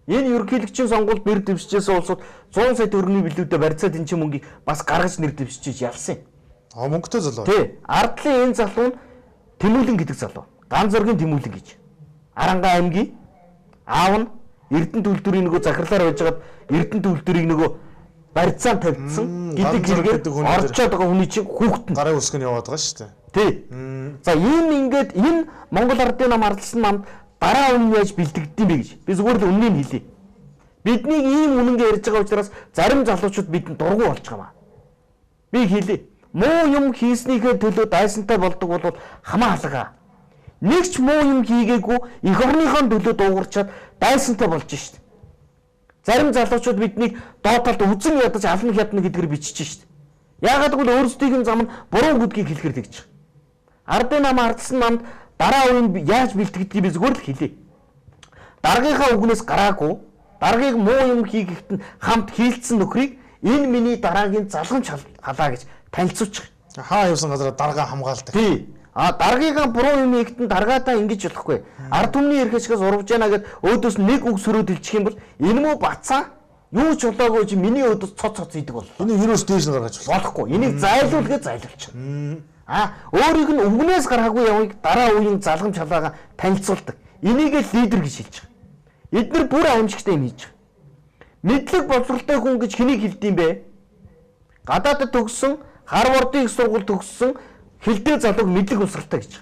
Энэ ерөнхийлөгчийн сонгуульд нэр дэвшижсэн улсууд 100 сая төгрөгийн билүүдэд барьцаад энэ мөнгийг бас гаргаж нэр дэвшиж ялсан. Мөнгөтэй залуу. Тий. Ардлын энэ залуу нь Тэмүүлэн гэдэг залуу. Ган зөргийн Тэмүүлэн гэж. Аранга аймгийн аав нь Эрдэнэ төлдөрийн нөгөө захирлаар байжгаад Эрдэнэ төлдөрийг нөгөө барьцаан тавьдсан гэдэг хэрэгээр орчоод байгаа хүний чинь хүүхэд нь гарын үсгэн яваад байгаа шүү дээ. Тий. За ингээд энэ Монгол ардын нам ардсан намд дараа өмнө яаж бэлтгэддэм бэ гэж. Би зүгээр л өмнөний хэлье. Бидний ийм үнэнгээ ярьж байгаа учраас зарим залуучууд бидэнд дургу болж байгаа маа. Би хэлье. Муу юм хийснийхээ төлөө дайсантай болдог бол хамаа халгаа. нэг ч муу юм хийгээгүй эх орныхон төлөө дуугарчаад дайсантай болж шít. Зарим залуучууд биднийг доод талд үзэн ядаж ална хядна гэдгээр бичиж шít. Яагаад гэвэл өөрсдийн зам нь буруу гэдгийг хэлэхэр тэгж байгаа. Ардын нам ардсан намд дараа үеийн яаж бэлтгэдгийг би зүгээр л хэлье. Даргийнхаа үгнээс гараагүй, даргаыг муу юм хийгээхэд нь хамт хийлцсэн нөхрийг энэ миний дараагийн залгамж халаа гэж танилцуулж байгаа. Хаа явсан газараа даргаа хамгаалдаг. Тий. Даргийнхаа буруу юм хийхэд нь даргаатаа ингэж болохгүй. Ард түмний эрхэшгээс урвж яана гэд өөдөөс нэг үг сөрөөд хэлчих юм бол энэ муу бацаа юу ч болоогүй чи миний өөдөөс цоц идэг бол. Энийг юус дээш нь гаргаж болохгүй. Энийг зайлуулгээ зайлуулчих. Өөрийг нь өвгнээс гараагүй явыг дараа үеийн залгамж халаагаа танилцуулдаг. Энийг л лидер гэж хэлж байгаа. Эдгээр бүр аимшигтай юм хийж байгаа. Мэдлэг боловсролтой хүн гэж хэнийг хэлдэм бэ? Гадаадд төгссөн, Харвардын их сургууль төгссөн хилдэг залууг мэдлэг боловсролтой гэж.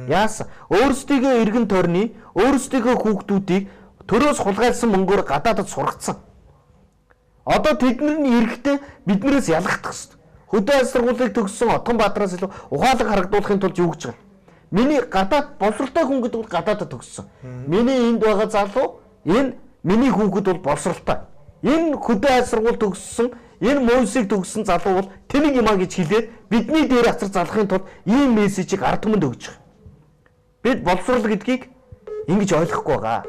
Яасан? Өөрсдийнхөө эргэн тойрны, өөрсдийнхөө хүүхдүүдийг төрөөс хулгайлсан мөнгөөр гадаадд сургацсан. Одоо тэдний эрэхтэй биднээс ялгах хэрэгтэй. Хөдөө аж сургуулийг төгссөн Отгонбаатараас илүү ухаалаг харагдуулахын тулд юу гэж байгаа? Миний гадаад боловсролтой хүн гэдэг бол гадаадд төгссөн. Миний энд байгаа залуу энэ миний хүүхэд бол боловсролтой. Энэ хөдөө аж сургууль төгссөн, энэ мөсийг төгссөн залуу бол тэнэг юмаа гэж хэлээд бидний дээр ацар залахын тулд ийм мессежийг ард түмэнд өгч байгаа. Бид боловсрол гэдгийг ингэж ойлгохгүй байгаа.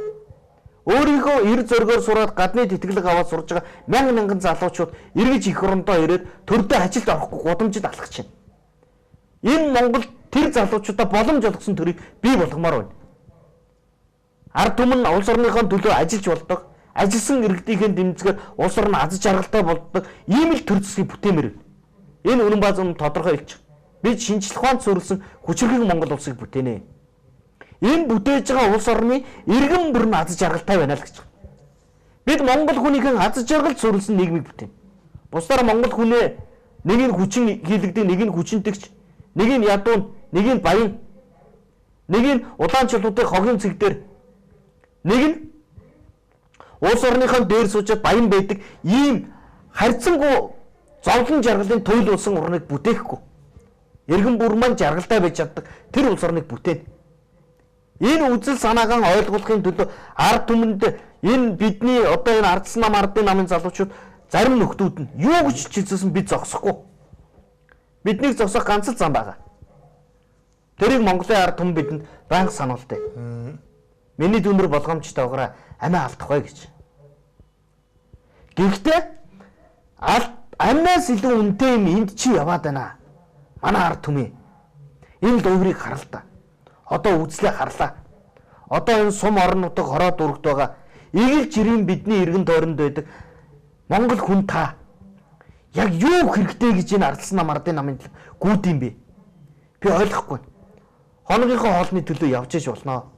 Өөрийнхөө эр зөргөөр сураад гадны тэтгэлэг аваад сурж байгаа мянган залуучууд эргэж их орондоо ирээд төрдөө ажилд орохгүй гудамжид алхаж байна. Энэ Монгол тэр залуучуудаа боломж олгосон төрийг бий болгомоор байна. Ард түмэн улс орныхон төлөө ажиллаж болдог, ажилласан иргэдийнхээ дэмжгээр улс орн аз жаргалтай болдог ийм л төр зэсгийг бүтээмээр байна. Энэ үнэн бааз нь тодорхой хэлж байгаа. Бид шинжлэх ухаанд суурилсан хүчирхэг Монгол улсыг бүтээнэ. Энэ бүтээж байгаа улс орны иргэн бүр нь аз жаргалтай байна л гэж байна. Бид Монгол хүнийхэн аз жаргалд суурилсан нийгмийг бүтээнэ. Бусдаар Монгол хүнээ нэг нь хүчин хийлэгдэг, нэг нь хүчинтэгч, нэг нь ядуун, нэг нь баян, нэг нь улаанчлуудын хогийн цэг дээр, нэг нь улс орныхон дээр суужаад баян байдаг ийм харьцангуй зовлон жаргалын туйлуулсан орныг бүтээхгүй. Иргэн бүр маань жаргалтай байж чаддаг тэр улс орныг бүтээнэ. Энэ үзэл санаагаа ойлгуулахын төлөө ард түмэнд энэ бидний одоо энэ ардсан нам ардын намын залуучууд зарим нөхдүүд нь юу гэж хэлсэн бид зогсохгүй. Биднийг зогсоох ганц л зам байгаа. Тэрийг Монголын ард түмэн бидэнд байнга сануулдаг. Миний дүнэр болгоомжтой байгаараа амиа алдахгүй гэж. Гэхдээ амнаас илүү үнэтэй юм энд чи яваад байна. Манай ард түмэн энэ дуугрыг харал та. Одоо үзлээ харлаа. Одоо энэ сум орон нутаг хороо дүүрэгт байгаа игэл жирийн бидний иргэн тойронд байдаг Монгол хүн та яг юу хэрэгтэй гэж энэ ардсан нам ардын намын гүйд юм бэ? Би ойлгохгүй. Хоногийнхоо хоолны төлөө явж иж болно.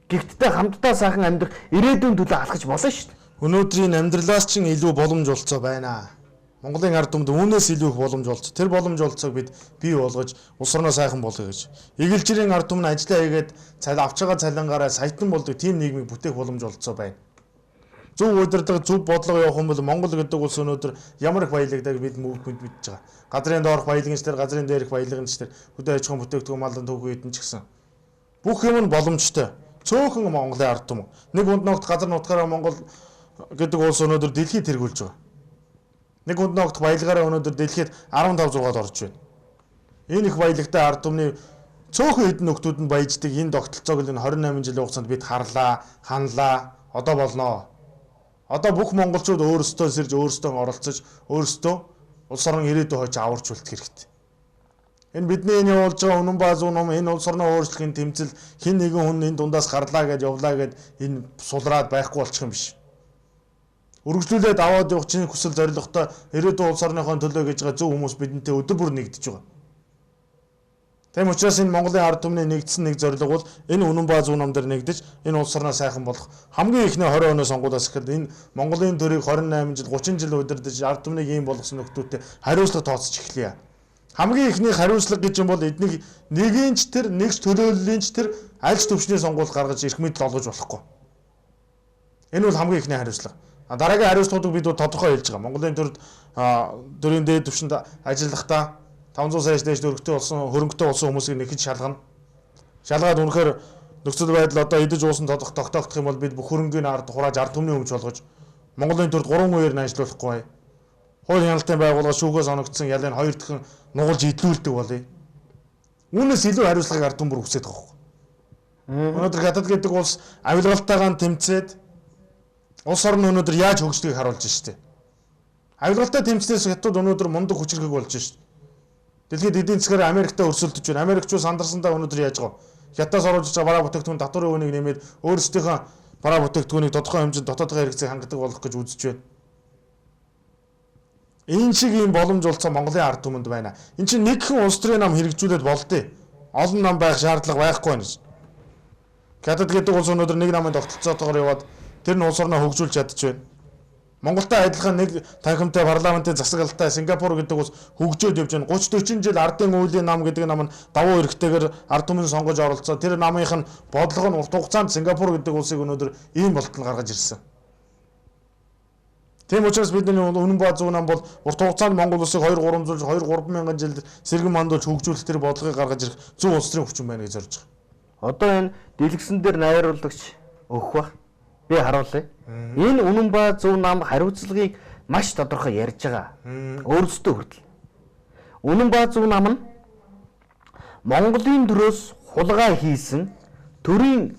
Гэхдээ хамтдаа сайхан амьдрах ирээдүйн төлөө алхаж болно шүү дээ. Өнөөдрийн амьдралаас ч илүү боломж олцоо байна. Монголын ард түмэнд үүнээс илүү их боломж олцоо. Тэр боломж олцоог бид бий болгож улс орноо сайхан болгоё гэж. Эгэлжирийн ард түмэн ажиллаа хийгээд авч байгаа цалингаараа саятан болдог тийм нийгмийг бүтээх боломж олцоо байна. Зөв удирдлага, зөв бодлого явах юм бол Монгол гэдэг улс өнөөдөр ямар их баялагдаг бид мэдж байгаа. Газрын доорх баялагчдэр, газрын дээрх баялагчдэр, хөдөө аж ахуйн бүтээгдэхүүн малын төвхөн эдэн ч гэсэн бүх юм нь боломжтой. Цөөхөн Монголын ард түмэн нэг унд ногт газар нутгаараа Монгол гэдэг улс өнөөдөр дэлхийд тэргүүлж байгаа. Нэг унд ногт баялагаараа өнөөдөр дэлхийд 15-6-д орж байна. Энэ их баялагтай ард түмний цөөхөн эдэн нөхдүүд нь баяждаг энэ тогтолцоог л 28 жилийн хугацаанд бид харлаа, ханлаа, одоо болноо. Одоо бүх монголчууд өөрсдөө сэрж, өөрсдөө оролцож, өөрсдөө улс орон ирээдүйн хойч аварч үлдэх хэрэгтэй. Энэ бидний энэ явуулж байгаа үнэн баа зүүн ном энэ улс орноо өөрчлөхийн тэмцэл хин нэгэн хүн энэ дундаас гарлаа гэж явлаа гэд энэ сулраад байхгүй болчих юм биш. Үргэлжлүүлээд аваад явах чинь хүсэл зорилготой ирээдүйн улс орныхон төлөө гэж байгаа зөв хүмүүс бидэнтэй өдөр бүр нэгдэж байгаа. Тэм учраас энэ Монголын ард түмний нэгдсэн нэг зорилго бол энэ үнэн баа зүүн ном дээр нэгдэж энэ улс орноо сайхан болгох. Хамгийн ихний 20 оны сонгуулиас эхэл энэ Монголын төрийг 28 жил 30 жил удирдах ард түмнийг ийм болгосон нөхдүүдтэй хариуцлага тооцож эхлэе. Хамгийн ихний хариуцлага гэж юм бол эднийг нэгийнч тэр нэгч төлөөллийнч тэр альж төвчний сонгуул гаргаж эрх мэдэл олгож болохгүй. Энэ бол хамгийн ихний хариуцлага. Дараагийн хариуцлагуудыг бид тодорхой хэлж байгаа. Монголын төрийн дээд түвшинд ажиллахдаа 500 сая дээш дөрөвтэй болсон хөрөнгөтэй болсон хүмүүсийг нэхэж шалгана. Шалгаад үнэхээр нөхцөл байдал одоо идэж уусан тогтоогдох юм бол бид бүх хөрөнгөний ард хурааж ард түмний өмч болгож Монголын төрд 3 үеэр ажиллуулахгүй. Хууль хяналтын байгууллага шүүхээс оногдсон ялын 2 дахин нугалж идлүүлдэг болъё. Үүнээс илүү хариуцлагыг ард түмэн бүр хүсэж байгаа юм. Өнөөдөр хятад гэдэг улс авилгалтайгаа тэмцээд улс орн өнөөдөр яаж хөгждгийг харуулж штэ. Авилгалтай тэмцнээс хятад өнөөдөр мундаг хүчирхэг болж штэ. Дэлхийд эдийн засгаар Америктай өрсөлдөж байна. Америкчууд сандарсандаа өнөөдөр яаж байгаа вэ? Хятадаас оруулж байгаа бараа бүтээгдэхүүн татварын үнийг нэмээд өөрсдийнхөө бараа бүтээгдэхүүнийг тодорхой хэмжээнд дотоодын хэрэгцээг хангадаг болгох гэж үзэж байна. Энэ шиг ийм боломж олцсон Монголын ард түмэнд байна. Энд чинь нэгхэн улс төрийн нам хэрэгжүүлээд болдё. Олон нам байх шаардлага байхгүй байна. Хятад гэдэг улс өнөөдөр нэг намын тогтолцоотойгоор яваад тэр нь улс орноо хөгжүүлж чадчих байна. Монголтай адилхан нэг танхимтай парламентын засаглалтай Сингапур гэдэг улс хөгжөөд явж байна. 30-40 жил ардын үеийн нам гэдэг нам нь давуу эрхтэйгээр ард түмэн сонгож оролцоо. Тэр намынх нь бодлого нь урт хугацаанд Сингапур гэдэг улсыг өнөөдөр ийм болтол гаргаж ирсэн. Тийм учраас бидний үнэн ба зөв нам бол урт хугацаанд Монгол улсыг 2-3 мянган жил сэргэн мандуулж хөгжүүлэх тэр бодлогыг гаргаж ирэх зөв улс төрийн хүчин байна гэж зорж байгаа. Одоо энэ дэлгэсэн дээр найруулагч өгөх бах. Би харуулъя. Энэ үнэн ба зөв нам хариуцлагыг маш тодорхой ярьж байгаа. Өөрсдөө хүртэл. Үнэн ба зөв нам нь Монголын төрөөс хулгай хийсэн төрийн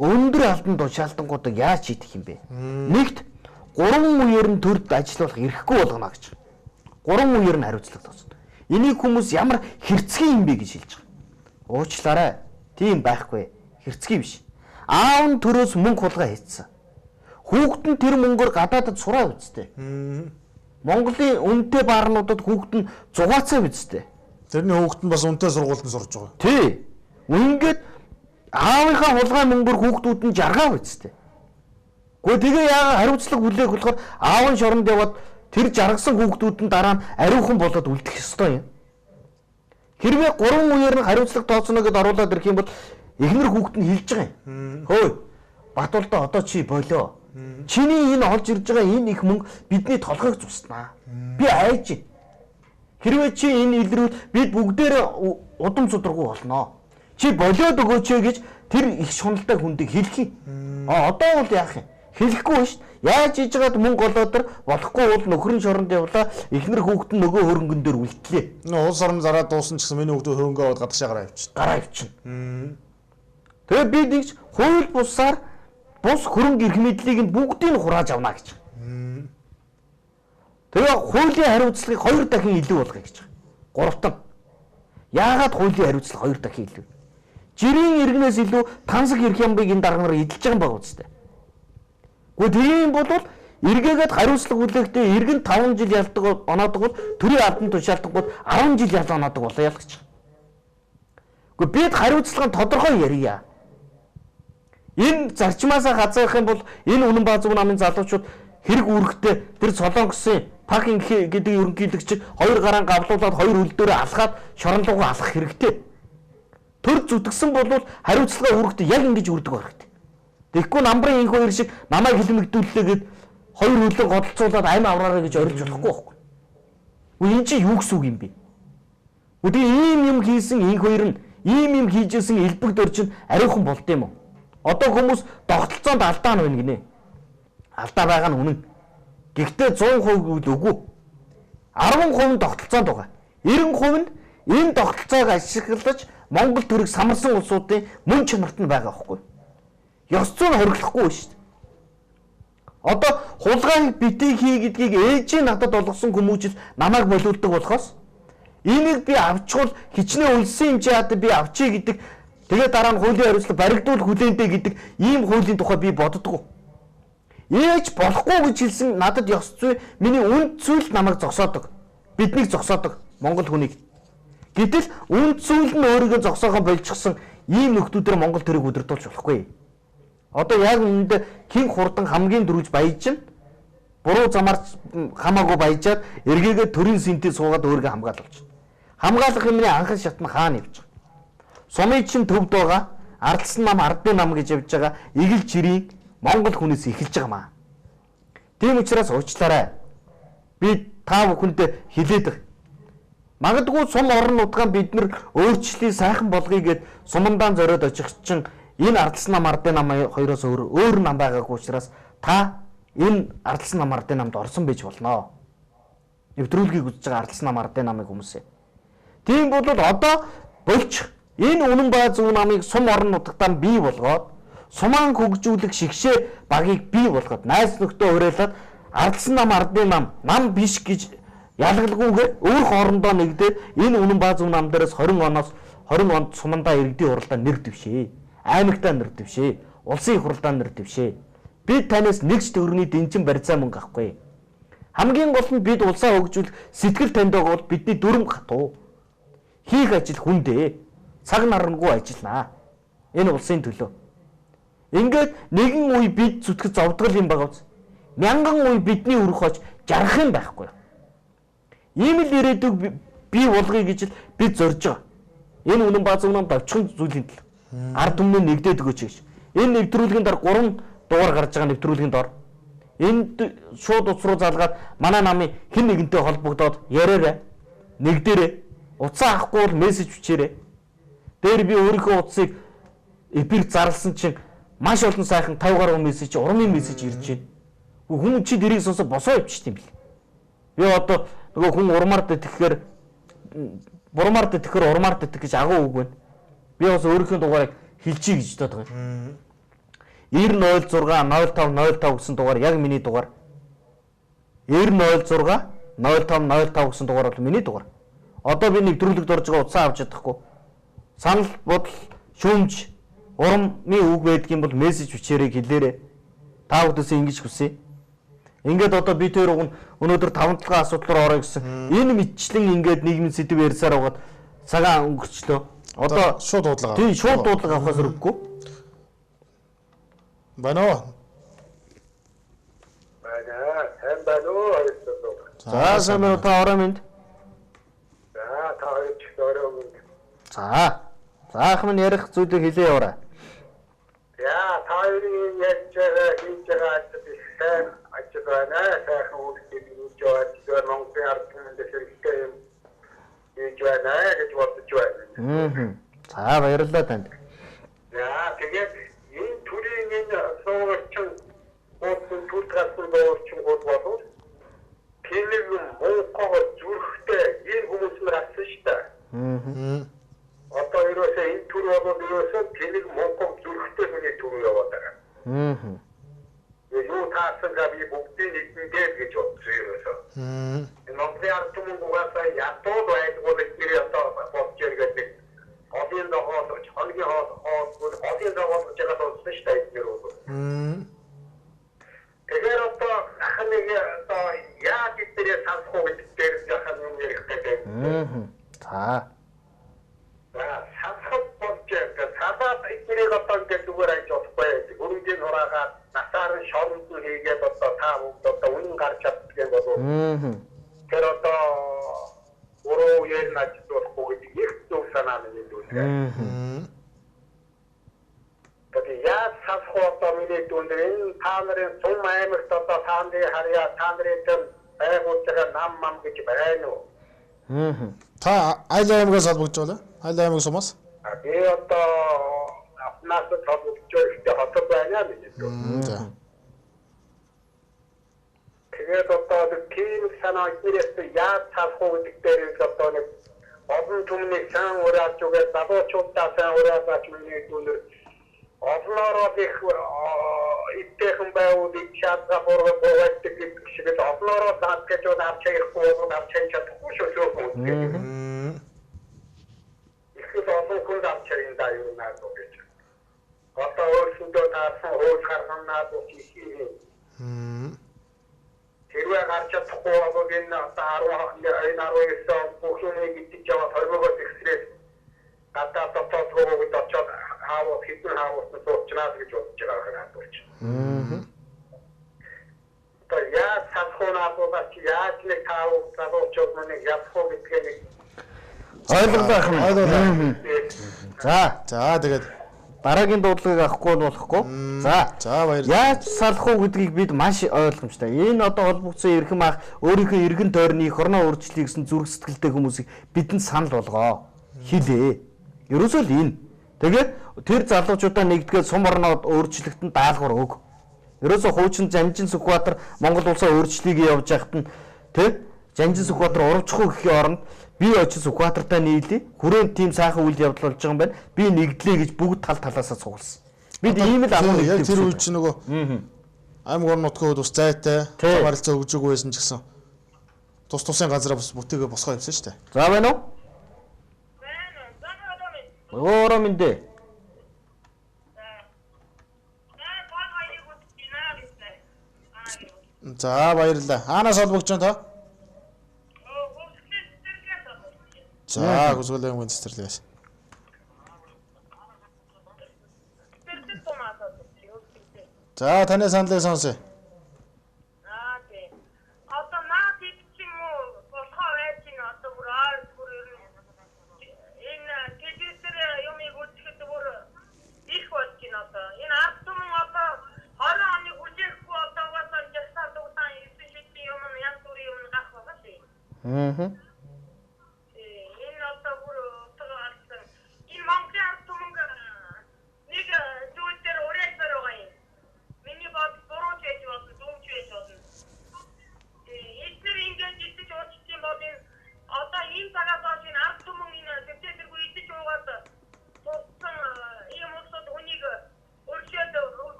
өндөр албан тушаалтангуудыг яаж шийдэх юм бэ? Нэгт 3 үеэр нь төрд ажиллах эрхгүй болгоно гэж. 3 үеэр нь хариуцлага тооцдог. Энийг хүмүүс ямар хэрцгий юм бэ гэж хэлж байгаа. Уучлаарай. Тийм байхгүй. Хэрцгий биш. Аав нь төрөөс мөнгө хулгай хийсэн. Хүүхэд нь тэр мөнгөөр гадаадд сураа үзтээ. Монголын үнэтэй баарнуудад хүүхэд нь зугаацаа үзтээ. Тэрний хүүхэд нь бас үнэтэй сургуульд сурж байгаа. Тий. Ингээд аавынхаа хулгай мөнгөөр хүүхдүүд нь жаргаа үзтээ. Гэхдээ тэгээ яагаад хариуцлага хүлээх болохоор аавын шоронд яваад тэр жаргасан хүүхдүүд нь дараа нь ариухан болоод үлдэх ёстой юм. Хэрвээ 3 үеэр нь хариуцлага тооцно гэдээ оруулаад ирэх юм бол эхнэр хүүхэд нь хэлж байгаа юм. Хөөе. Батулдаа одоо чи болоо. Чиний энэ олж ирж байгаа энэ их мөнгө бидний толгойг цуснаа. Би айж байна. Хэрвээ чи энэ илрүүл бид бүгдээрээ удам судраггүй болноо. Чи болоод өгөөч гэж тэр их шуналтай хүндийг хэлэх юм. Одоо бол яах юм? Хэлэхгүй шүү дээ. Яаж хийж байгаад мөнгө олоод болохгүй бол нөхрийн шоронд явлаа. Эхнэр хүүхэд нь нөгөө хөрөнгөн дээр үлдлээ. Улс орон зараа дуусан ч гэсэн миний хүүхдээ хөрөнгөө аваад гадагшаа гараа авчихсан. Гараа авчихна. Тэгээ би нэгж хууль бусаар бус хөрөнгө эрх мэдлийг нь бүгдийг нь хурааж авна гэж. Тэгээ хуулийн хариуцлагыг 2 дахин илүү болгоё гэж. 3 тань. Яагаад хуулийн хариуцлага 2 дахин илүү? Жирийн иргэнээс илүү тансаг эрх ямбыг энэ дарга нар эдэлж байгаа юм байна үстэй. Гэхдээ тийм бол эргээгээд хариуцлага хүлээхдээ эргэн 5 жил ялдаг оноодог бол төрийн албан тушаалтангууд 10 жил ялдаг оноодог болоо ялгч. Гэхдээ бид хариуцлагын тодорхой ярья. Энэ зарчмаасаа хазаах юм бол энэ үнэн ба зөв намын залуучууд хэрэг үүрэгтэй тэр Солонгосын паркинг гэдэг ерөнхийлөгч 2 гараан гавлуулаад 2 хөлдөөрөө алхаад шоронлогоо алхах хэрэгтэй. Төр зүтгсэн бол хариуцлага үүрэгтэй яг ингэж үрдэг хэрэгтэй. Тэгэхгүй намбарын энэ хоёр шиг намайг хилмигдүүллээгээд 2 хөлөө годолцуулаад амь авраарай гэж орилж болохгүй байхгүй. Энэ чи юу гэсэн үг юм бэ? Үгүй ийм юм хийсэн энэ хоёр нь ийм юм хийжсэн элбэг дөрчин ариухан болд юм уу? Одоо хүмүүс тогтолцоонд алдаа нь байна гинэ. Алдаа байгаа нь үнэн. Гэхдээ 100% үгүй. 10% нь тогтолцоонд байгаа. 90% нь энэ тогтолцоог ашиглаж Монгол төрийг самарсан улсуудын мөн чанарт нь байгаа байхгүй. Ёс зүйн хориглохгүй шүү дээ. Одоо хулгайг битгий хий гэдгийг ээжийн надад олгосон хүмүүжил намайг болиулдаг болохоос энийг би авчвал хичнээн үлсэн хэмжээ хаад би авчий гэдэг тэгээ дараа нь хуулийн хариуцлага баригдуул хүлээнтэй гэдэг ийм хуулийн тухай би боддгоо. Ээж болохгүй гэж хэлсэн надад ёс зүй миний үнд зүйл намайг зогсоодог. Биднийг зогсоодог Монгол хүнийг. Гэтэл үнд зүйл нь өөрийгөө зогсоогоо болчихсон ийм нөхдүүдээр Монгол төрийг удирдуулж болохгүй. Одоо яг үүнд хин хурдан хамгийн дөрвж баяж чинь буруу замаар хамаагүй баяжаад эргээгээ төрийн синтээ суугаад өөрийгөө хамгаалж байна. Хамгаалах юмны анхан шат нь хаана явж байгаа. Сумын чин төвд байгаа ардсан нам ардын нам гэж явж байгаа игэл жирийн Монгол хүнээс эхэлж байгаа маа. Тийм учраас уучлаарай. Би та бүхэнд хэлээд магадгүй сум орон нутгаа бид нар өөрчлөлийг сайхан болгоё гэд сумандаан зориод очих чинь энэ ардсан нам ардын нам хоёроос өөр нам байгаагүй учраас та энэ ардсан нам ардын намд орсон байж болно. Нэвтрүүлгийг үзэж байгаа ардсан нам ардын намыг хүмүүсээ. Тийм бол одоо болж энэ үнэн ба зөв намыг сум орон нутагтаа бий болгоод сумаан хөгжүүлэх шигшээ багийг бий болгоод найз нөхдөд уриалаад ардсан нам ардын нам биш гэж ялгалгүйгээр өөр хоорондоо нэгдээд энэ үнэн ба зөв нам дээрээс 20 онд сумандаа иргэдийн хуралдаа нэр дэвшээ. Аймагтаа нэр дэвшээ. Улсын хурлаа нэр дэвшээ. Бид танаас нэгч төгрөгийн дэнчин барьцаа мөнгө авахгүй. Хамгийн гол нь бид улсаа хөгжүүл сэтгэл таньдаг бол бидний дүрм хатуу. Хийх ажил хүндээ. Цаг нарангүй ажилланаа. Энэ улсын төлөө. Ингээд нэгэн үе бид зүтгэж зовдгол юм байгаа. Мянган үе бидний өрөх хож жарах юм байхгүй. Ийм л ирээдүг бий болгоё гэж бид зорж байгаа. Энэ үнэн ба зөв нам давчхан зүйлийн тал. Ард түмний нэгдээд өгөөч гэж. Энэ нэвтрүүлгийн дараа 3 дугаар гарч байгаа нэвтрүүлгийн дор. Энд шууд утас руу залгаад манай намын хэн нэгэнтэй холбогдоод яриараа нэгдээрээ утсаа авахгүй бол мессеж бичээрэй. Дээр би өөрийнхөө утсыг эпир зарласан чинь маш олон сайхан 5 гаруй мессеж, урмын мессеж ирж байна. Хүн чи дэрийг сонсоод босоо явчих юм бэл. Би одоо нөгөө хүн урмаар дэтгэхээр бурмаар дэтгэхээр урмаар дэтгэх гэж агуу үг байна. Би бас өөрийнхөө дугаарыг хэлчихье гэж боддог юм. 90060505 гэсэн дугаар яг миний дугаар. 90060505 гэсэн дугаар бол миний дугаар. Одоо би нэвтрүүлэгт орж байгаа утсаа авч чадахгүй. Санал бодол шүүмж урмын үг байдаг юм бол мессеж бичээрэй хэлээрэй. Та бүдээс ингэж хүсье. Ингээд одоо би тэр уг өнөөдөр 5 талхаа асуудал руу орё гэсэн. Энэ мэтчлэн ингээд нийгмийн сэдв ярьсаар байгаад цагаан өнгөрчлөө. Одоо шууд дуудлага. Тийм шууд дуудлага авахаас өрөхгүй. Байна. Хэн байна уу? За сайн та ороо минь. За та хоёрч ороо минь. За ахмын ярих зүйлийг хэлээ яваарай. Яа та хоёрын хийж байгаа ажил сайн ажил байна. Сайхан үйлдэл хийж байгаа Монголын ард түмэнд хэрэгтэй юм хийж байна гэж бодож байна. За баярлалаа танд. Яа тэгээд энэ төрийн энэ соорчин тул трансфер доорчин болов. Тэнэг мөнгө зүрхтэй энэ хүмүүс нарсан шүү дээ. Одоо ерөөсөө энэ төр болоод ерөөсөө тэнэг мөнгө зүрхтэй хүний төр яваад байгаа. Юу таасан би бүгдийг нэгдээд гэж бодсон ерөөсөө. Энэ Монголын ард түмэн угаасаа ятуу байдгүй нэр одоо бодож иргээд один дохоод хоногийн хоол один дохоод жагаад болсон шүү дээ нэр бол. Тэгэхээр одоо ахын нэг одоо яа гэдгээр санахгүй гэдгээр яхан юм ярих гэдэг. За. Санхад болж садаад эднийг одоо ингээд зүгээр ажиж болохгүй. Гүрэнгийн хураагаад насаар шоронд нь хийгээд одоо та бүгд одоо үнэн гарч чаддгийг болов. Тэр одоо өөрөө ярина гэж болохгүй гэдэг их зөв санаа минь дүүсгээ. Тэгээд яа санхад одоо миний дүндэр та нарын сум аймагт одоо та нарын харьяа та нарын тэр байгууллагын нам гэж байна уу? Та аль аймагаас холбогдож байна? Аль аймаг сумаас? Би одоо апнаас холбогдож ихтэй хотод байна гэж. За. Тэгээд одоо тийм санаа ирээдүйд яаж цаахгүй гэдэг дээр одоо нэг олон түмний сан урааж үгээд залуучуудаа сан урааж миний дүнэр олноороо их итгэхэн байвал ичаадга боргоод гэдэг шиг олноороо даад гэж авч яахгүй авч чадахгүй шүү. Их олон хүн авч ирнэ юу наа гэж. Одоо өөрсөндөө таасан хөөс гарганаад үхий. Тэрвээ гарч чадахгүй бол энэ 10 бүхний гэдэг жаваа тойрогоос экстрес гадаа дотоод руу очоод хаавал хитэн хаавал суучнаа гэж бодож байгаа хэрэг болж. Одоо яаж садхунаа бодож яаж нэг таав залуучууд мань явах гэдгээ нэг ойлголоо. За тэгээд дараагийн дуудлагыг авахгүй нь болохгүй. За баярлалаа. Яаж салах уу гэдгийг бид маш ойлгомжтой. Энэ одоо холбогдсон эрхэм ах өөрийнхөө эргэн тойрны хорноо өөрчлөлийг гэсэн зүрх сэтгэлтэй хүмүүсийг бидэнд санал болгоо. Хэлээ. Ерөөсөө л энэ Тэгээд тэр залуучуудаа нэгдгээд сум орноод өөрчлөлтөнд даалгавар өг. Ерөөсө хуучин Жанжин Сүхбаатар Монгол улсаа өөрчлөлийг явуулж байхад нь тэ Жанжин Сүхбаатар урвчгүй гэхийн оронд би очиж Сүхбаатартай нийлээ. Хүрээнд тийм сайхан үйл явдал болж байгаа юм байна. Би нэгдлээ гэж бүгд тал талаасаа цугласан. Бид ийм л амун яг тэр үе чинь нөгөө аймаг орон нутгийн ус зайтай харилцаа өгж өгөө байсан ч гэсэн тус тусын газараа бас бүтээгээ босгоо явсан шүү дээ. За байна уу? Өөрөө мэндэ. За баярлалаа. Хаанаас холбогдож байна та? За гүзгэл аймгийн цэцэрлэгээс. За таны саналыг сонсъё.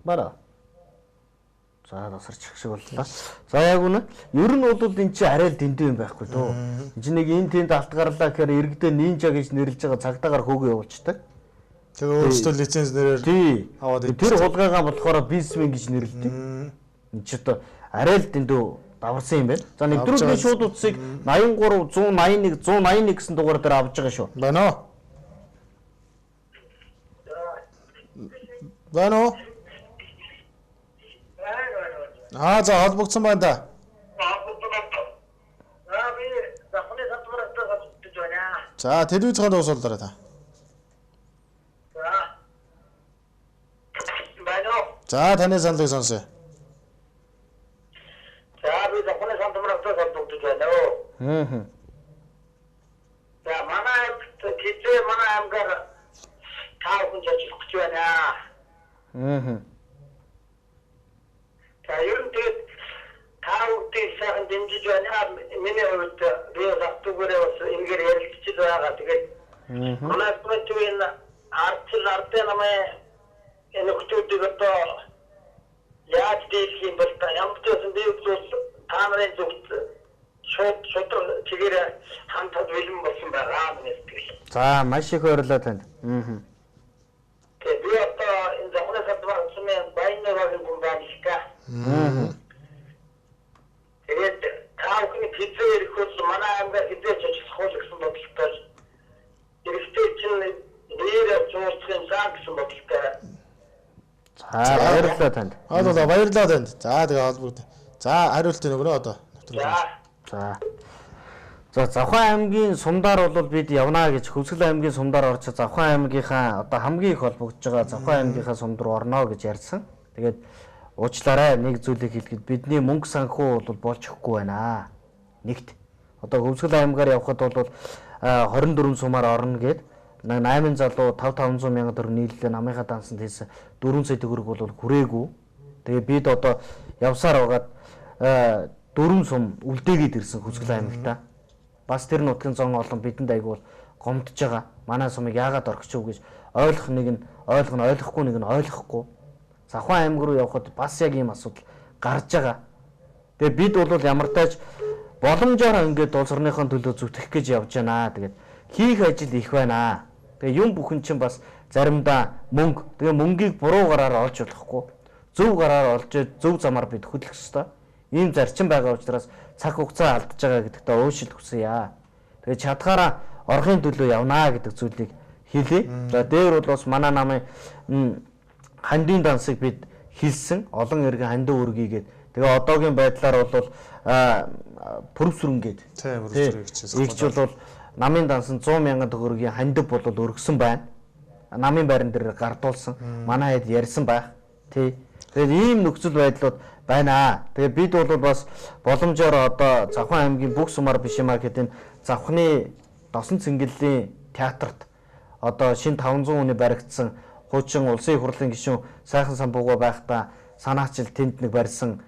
Бара. За тасарчих шиг боллоо. За яг үнэ. Ер нь бол эн чинь арай л дэндүү юм байхгүй дөө. Энд чинь нэг энэ тэнд алтгарлаа гэхээр иргэдээ нинжа гэж нэрлэж байгаа цагдаагаар хөөгөө явуулчихдаг. Тэгээ өөрсдөө лиценз нэрээр аваад тэр хулгайгаа болохоор бизнесмен гэж нэрлэдэг. Энд чинь одоо арай л дэндүү даварсан юм байна. За нэвтрүүлгийн шууд утсыг 83 181 181 гэсэн дугаар дээр авч байгаа шүү. Байна уу? Байна уу? За холбогдсон байна да. За телевизээр дуусуулаарай та. За таны саналыг сонсъё. За би законны сантамрагтаа холбогдож байна уу? За манай тэжээ манай аймгаар тав хүн ажиллах гэж байна. За ер нь тэгээд тавтын сайхан дэмжиж байна. Миний хувьд би застугаараа бас ингээд ярилцж байгаа. Тэгээд манай бүхэн ардын намаа энэ хөтөлдөг одоо яаж дийлэх юм бол ямар ч байсан би бол таамрын зүгт шууд чигээр хамтад бэлэн болсон байгаа юм эсвэл. За маш их баярлалаа танд. Тэгээд би одоо энэ законны салтмаар байнаар хүн байна их та. Тэгээд таахны хэзээ ирэх бол манай аймгаар хэзээ ч ажиллах уу гэсэн бодлоготой. Хэрэгтэй чинь нэр зурцгийн цаан гэсэн бодлоготой. За баярлалаа танд. Баярлалаа танд. За тэгээ холбогд. За хариулт өгнө одоо. За Завхан аймгийн сумдаар бол бид явна гэж Хөвсгөл аймгийн сумдаар орч Завхан аймгийнхаа одоо хамгийн их холбогдож байгаа Завхан аймгийнхаа сумд руу орно гэж ярьсан. Тэгээд уучлаарай нэг зүйлийг хэлэхэд бидний мөнгө санхүү бол болж өгөхгүй байна. Нэгт. Одоо Хөвсгөл аймгаар явхад бол 24 сумаар орно гэд 8 залуу 500 мянган төгрөг нийллээ намынхаа дансанд хийсэн 4 сая төгрөг бол хүрээгүй. Тэгээ бид одоо явсаар байгаад 4 сум үлдээгээд ирсэн Хөвсгөл аймагтаа. Бас тэр нутгийн зон олон бидэнд айгуул гомдож байгаа. Манай сумыг яагаад орчихв гэж ойлгох нэг нь ойлгоно, ойлгохгүй нэг нь ойлгохгүй. Завхан аймаг руу явхад бас яг ийм асуудал гарч байгаа. Тэгээ бид бол ямар тааж боломжоор ингээд улс орныхон төлөө зүтгэх гэж явж байна. Тэгээд хийх ажил их байна. Тэгээ юм бүхэн чинь бас заримдаа мөнгө. Тэгээ мөнгийг буруу гараар олж болохгүй. Зөв гараар олж зөв замаар бид хөдлөх ёстой. Ийм зарчим байгаа учраас цаг хугацаа алдаж байгаа гэдэгтээ уушлах хүсье. Тэгээ чадхаараа орохын төлөө явнаа гэдэг зүйлийг хэлье. За дээр бол бас манай намын хандын дансыг бид хэлсэн. Олон иргэн хандын үргийгээд Тэгээ одоогийн байдлаар бол пүрвсүрэн гээд. Тийм пүрвсүрэн гэж. Игч бол намын дансан 100 мянган төгрөгийн хандив бол өргөсөн байна. Намын байран дээр гардуулсан. Манай хэд ярьсан байх. Тий. Тэгээд ийм нөхцөл байдлууд байна. Тэгээд бид бол бас боломжоор одоо Завхан аймгийн бүх сумаар биш юмаа гэдэг энэ Завхны Досон цэнгэллийн театрт одоо шинэ 500 хүний баригдсан хуучин улсын их хурлын гишүүн сайхан самбууга байхдаа санаачил тэнд нэг барьсан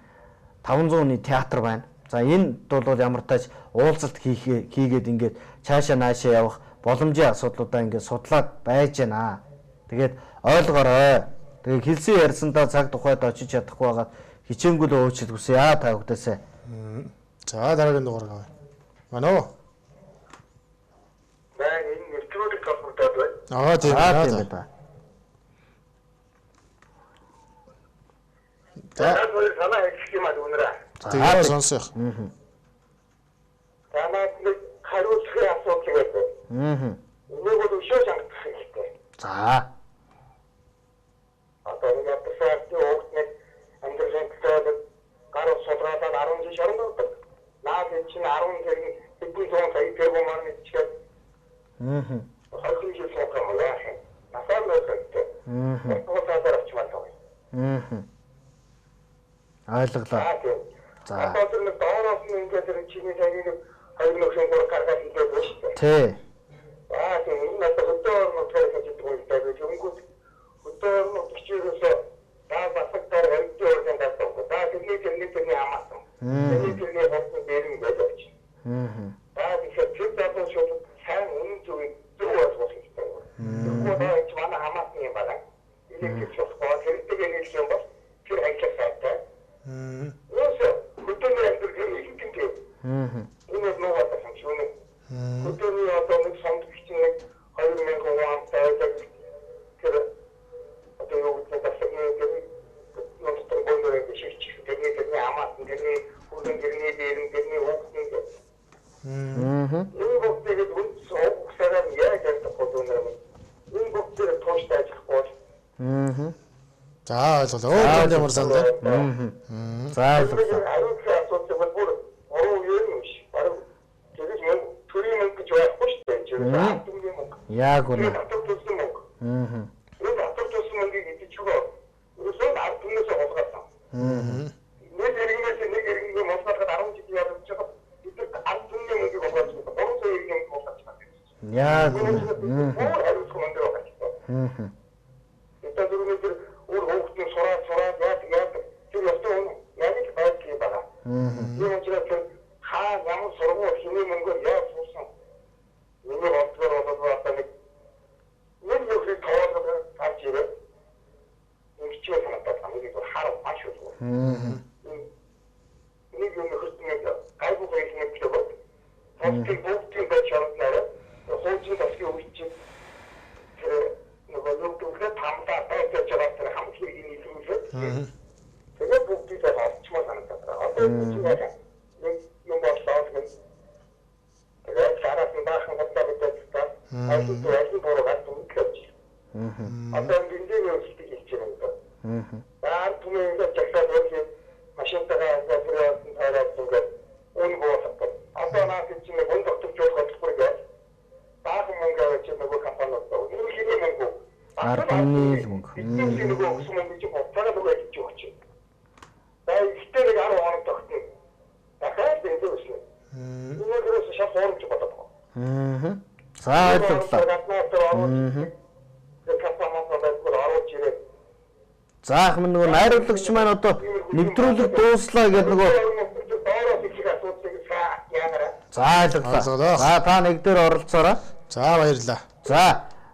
500 хүний театр байна. За энэ бол ямар тач уулзалт хийгээд ингээд цаашаа наашаа явах боломжийн асуудлуудаа ингээд судлаад байж байна. Тэгээд ойлгоорой. Тэгээд хэлсэн ярьсандаа цаг тухайд очиж чадахгүй байгаа хичээнгүл өөчлөг хүсье та бүхэдээсээ. За дараагийн дугаар гавь. Манай энэ нэвтрүүлэг толгойдод тийм байна. Тийм байна. да. Тэгээд санаа хэлэх юм аа үнэрээ. Тэгээ сонсох. Танаас нэг хариуцлага асуудал гэдэг. Энийг бол өшөөж хангах хэрэгтэй. За. Одоо энэ ятсаад өгт нэг амьдралтай гараа судраад 10 жил шорондод. Наад чинь 10 зэрэг бидний зүүн сая тэргүү марны чигээр. Хойхон жил суух юм яах юм. Насаар нөхөдтэй. Тусаад очмаар тоо. Ойлголоо. За. Одоо нэг доороос нь ингээд чиний цагийг 2 нөхөн гур гаргаад хэлээд байна шүү дээ. Тий. Тийм энэ надад хөдөө нутгаар гэж хэлдэг байх. Өнгөт хөдөө нутгчээс басагдаар хэрэгтэй юм даа. Тэрний хамаасан. Тэрний хотын дээрэн байж. Тэгэхээр тэр датаа шууд сайн үнэн зөв болох хэрэгтэй. Тэгвэл манай хамаасан юм байна. Энийг ч болохгүй. Хэрэгтэй нэг юм бол тэр ажил сайтай. Хөдөөний амьдрал юм гэдэг. Энэ нь нөгөө тасан шүү. Хөдөөний одоо нэг сонгогч нэг 2000 он тайдаг тэр одоо юу гэдэг нь nostro mondo è specifico, perché amato, perché un giorno di ogni un po' di tutto so, sarà via che sto facendo. Un po' di tosta ci può. За ойлголоо. Ямар сандаа. За ойлголоо. Яг үнэ. Яг заах мөн нөгөө найруулагч маань одоо нэвтрүүлэг дууслаа гэдэг нөгөө за ойлголоо. За та нэг дээр оролцоорой. За баярлалаа. За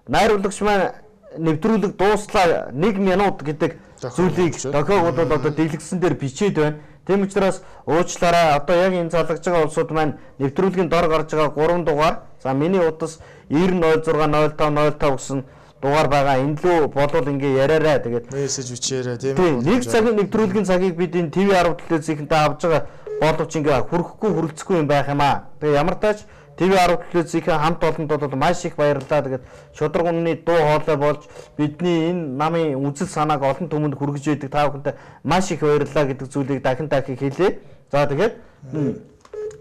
найруулагч маань нэвтрүүлэг дууслаа 1 минут гэдэг зүйлийг дохиог бол одоо дэлгэсэн дээр бичээд байна. Тийм учраас уучлаарай. Одоо яг энэ залгаж байгаа улсууд маань нэвтрүүлгийн дор гарч байгаа 3 дугаар. За миний утас 90060505 гэсэн дугаар байгаа. Энэ лөө болвол ингээ яриараа. Тэгээд мессеж бичээрэй тийм үү. Нэг цагийн нэвтрүүлгийн цагийг бид энэ ТV 10 телевизийнхэнтэй авж байгаа боловч ингээ хүрхгүй хүрэлцэхгүй юм байх юм аа. Тэгээ ямар тач ТV10 телевизийн хамт олондод бол маш их баярлалаа. Тэгээд шудраг үнний дуу хоолой болж бидний энэ намын үзэл санааг олон түмэнд хүргэж байдаг та бүхэнд маш их баярлалаа гэдэг зүйлийг дахин хэлье. За тэгээд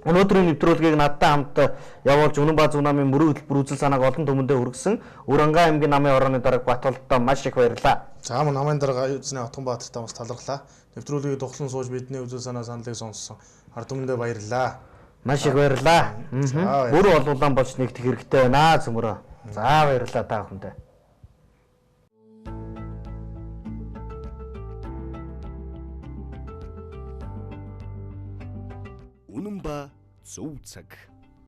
өнөөдрийн нэвтрүүлгийг надтай хамт явуулж Үнэн ба Зөв намын мөрийн хөтөлбөр үзэл санааг олон түмэндээ хүргэсэн Уранга аймгийн намын орооны дарга Батболдоо маш их баярлалаа. За мөн намын дарга Юзны Отгонбаатартай бас талархлаа. Нэвтрүүлгийг дуглан сууж бидний үзэл санаа саналыг сонссон ард түмэндээ баярлалаа. Маш их баярлалаа. Бүр олуулан болж нэгдэх хэрэгтэй байна зөмөрөө. За баярлалаа та бүхэндээ. Үнэн ба Зөв цаг.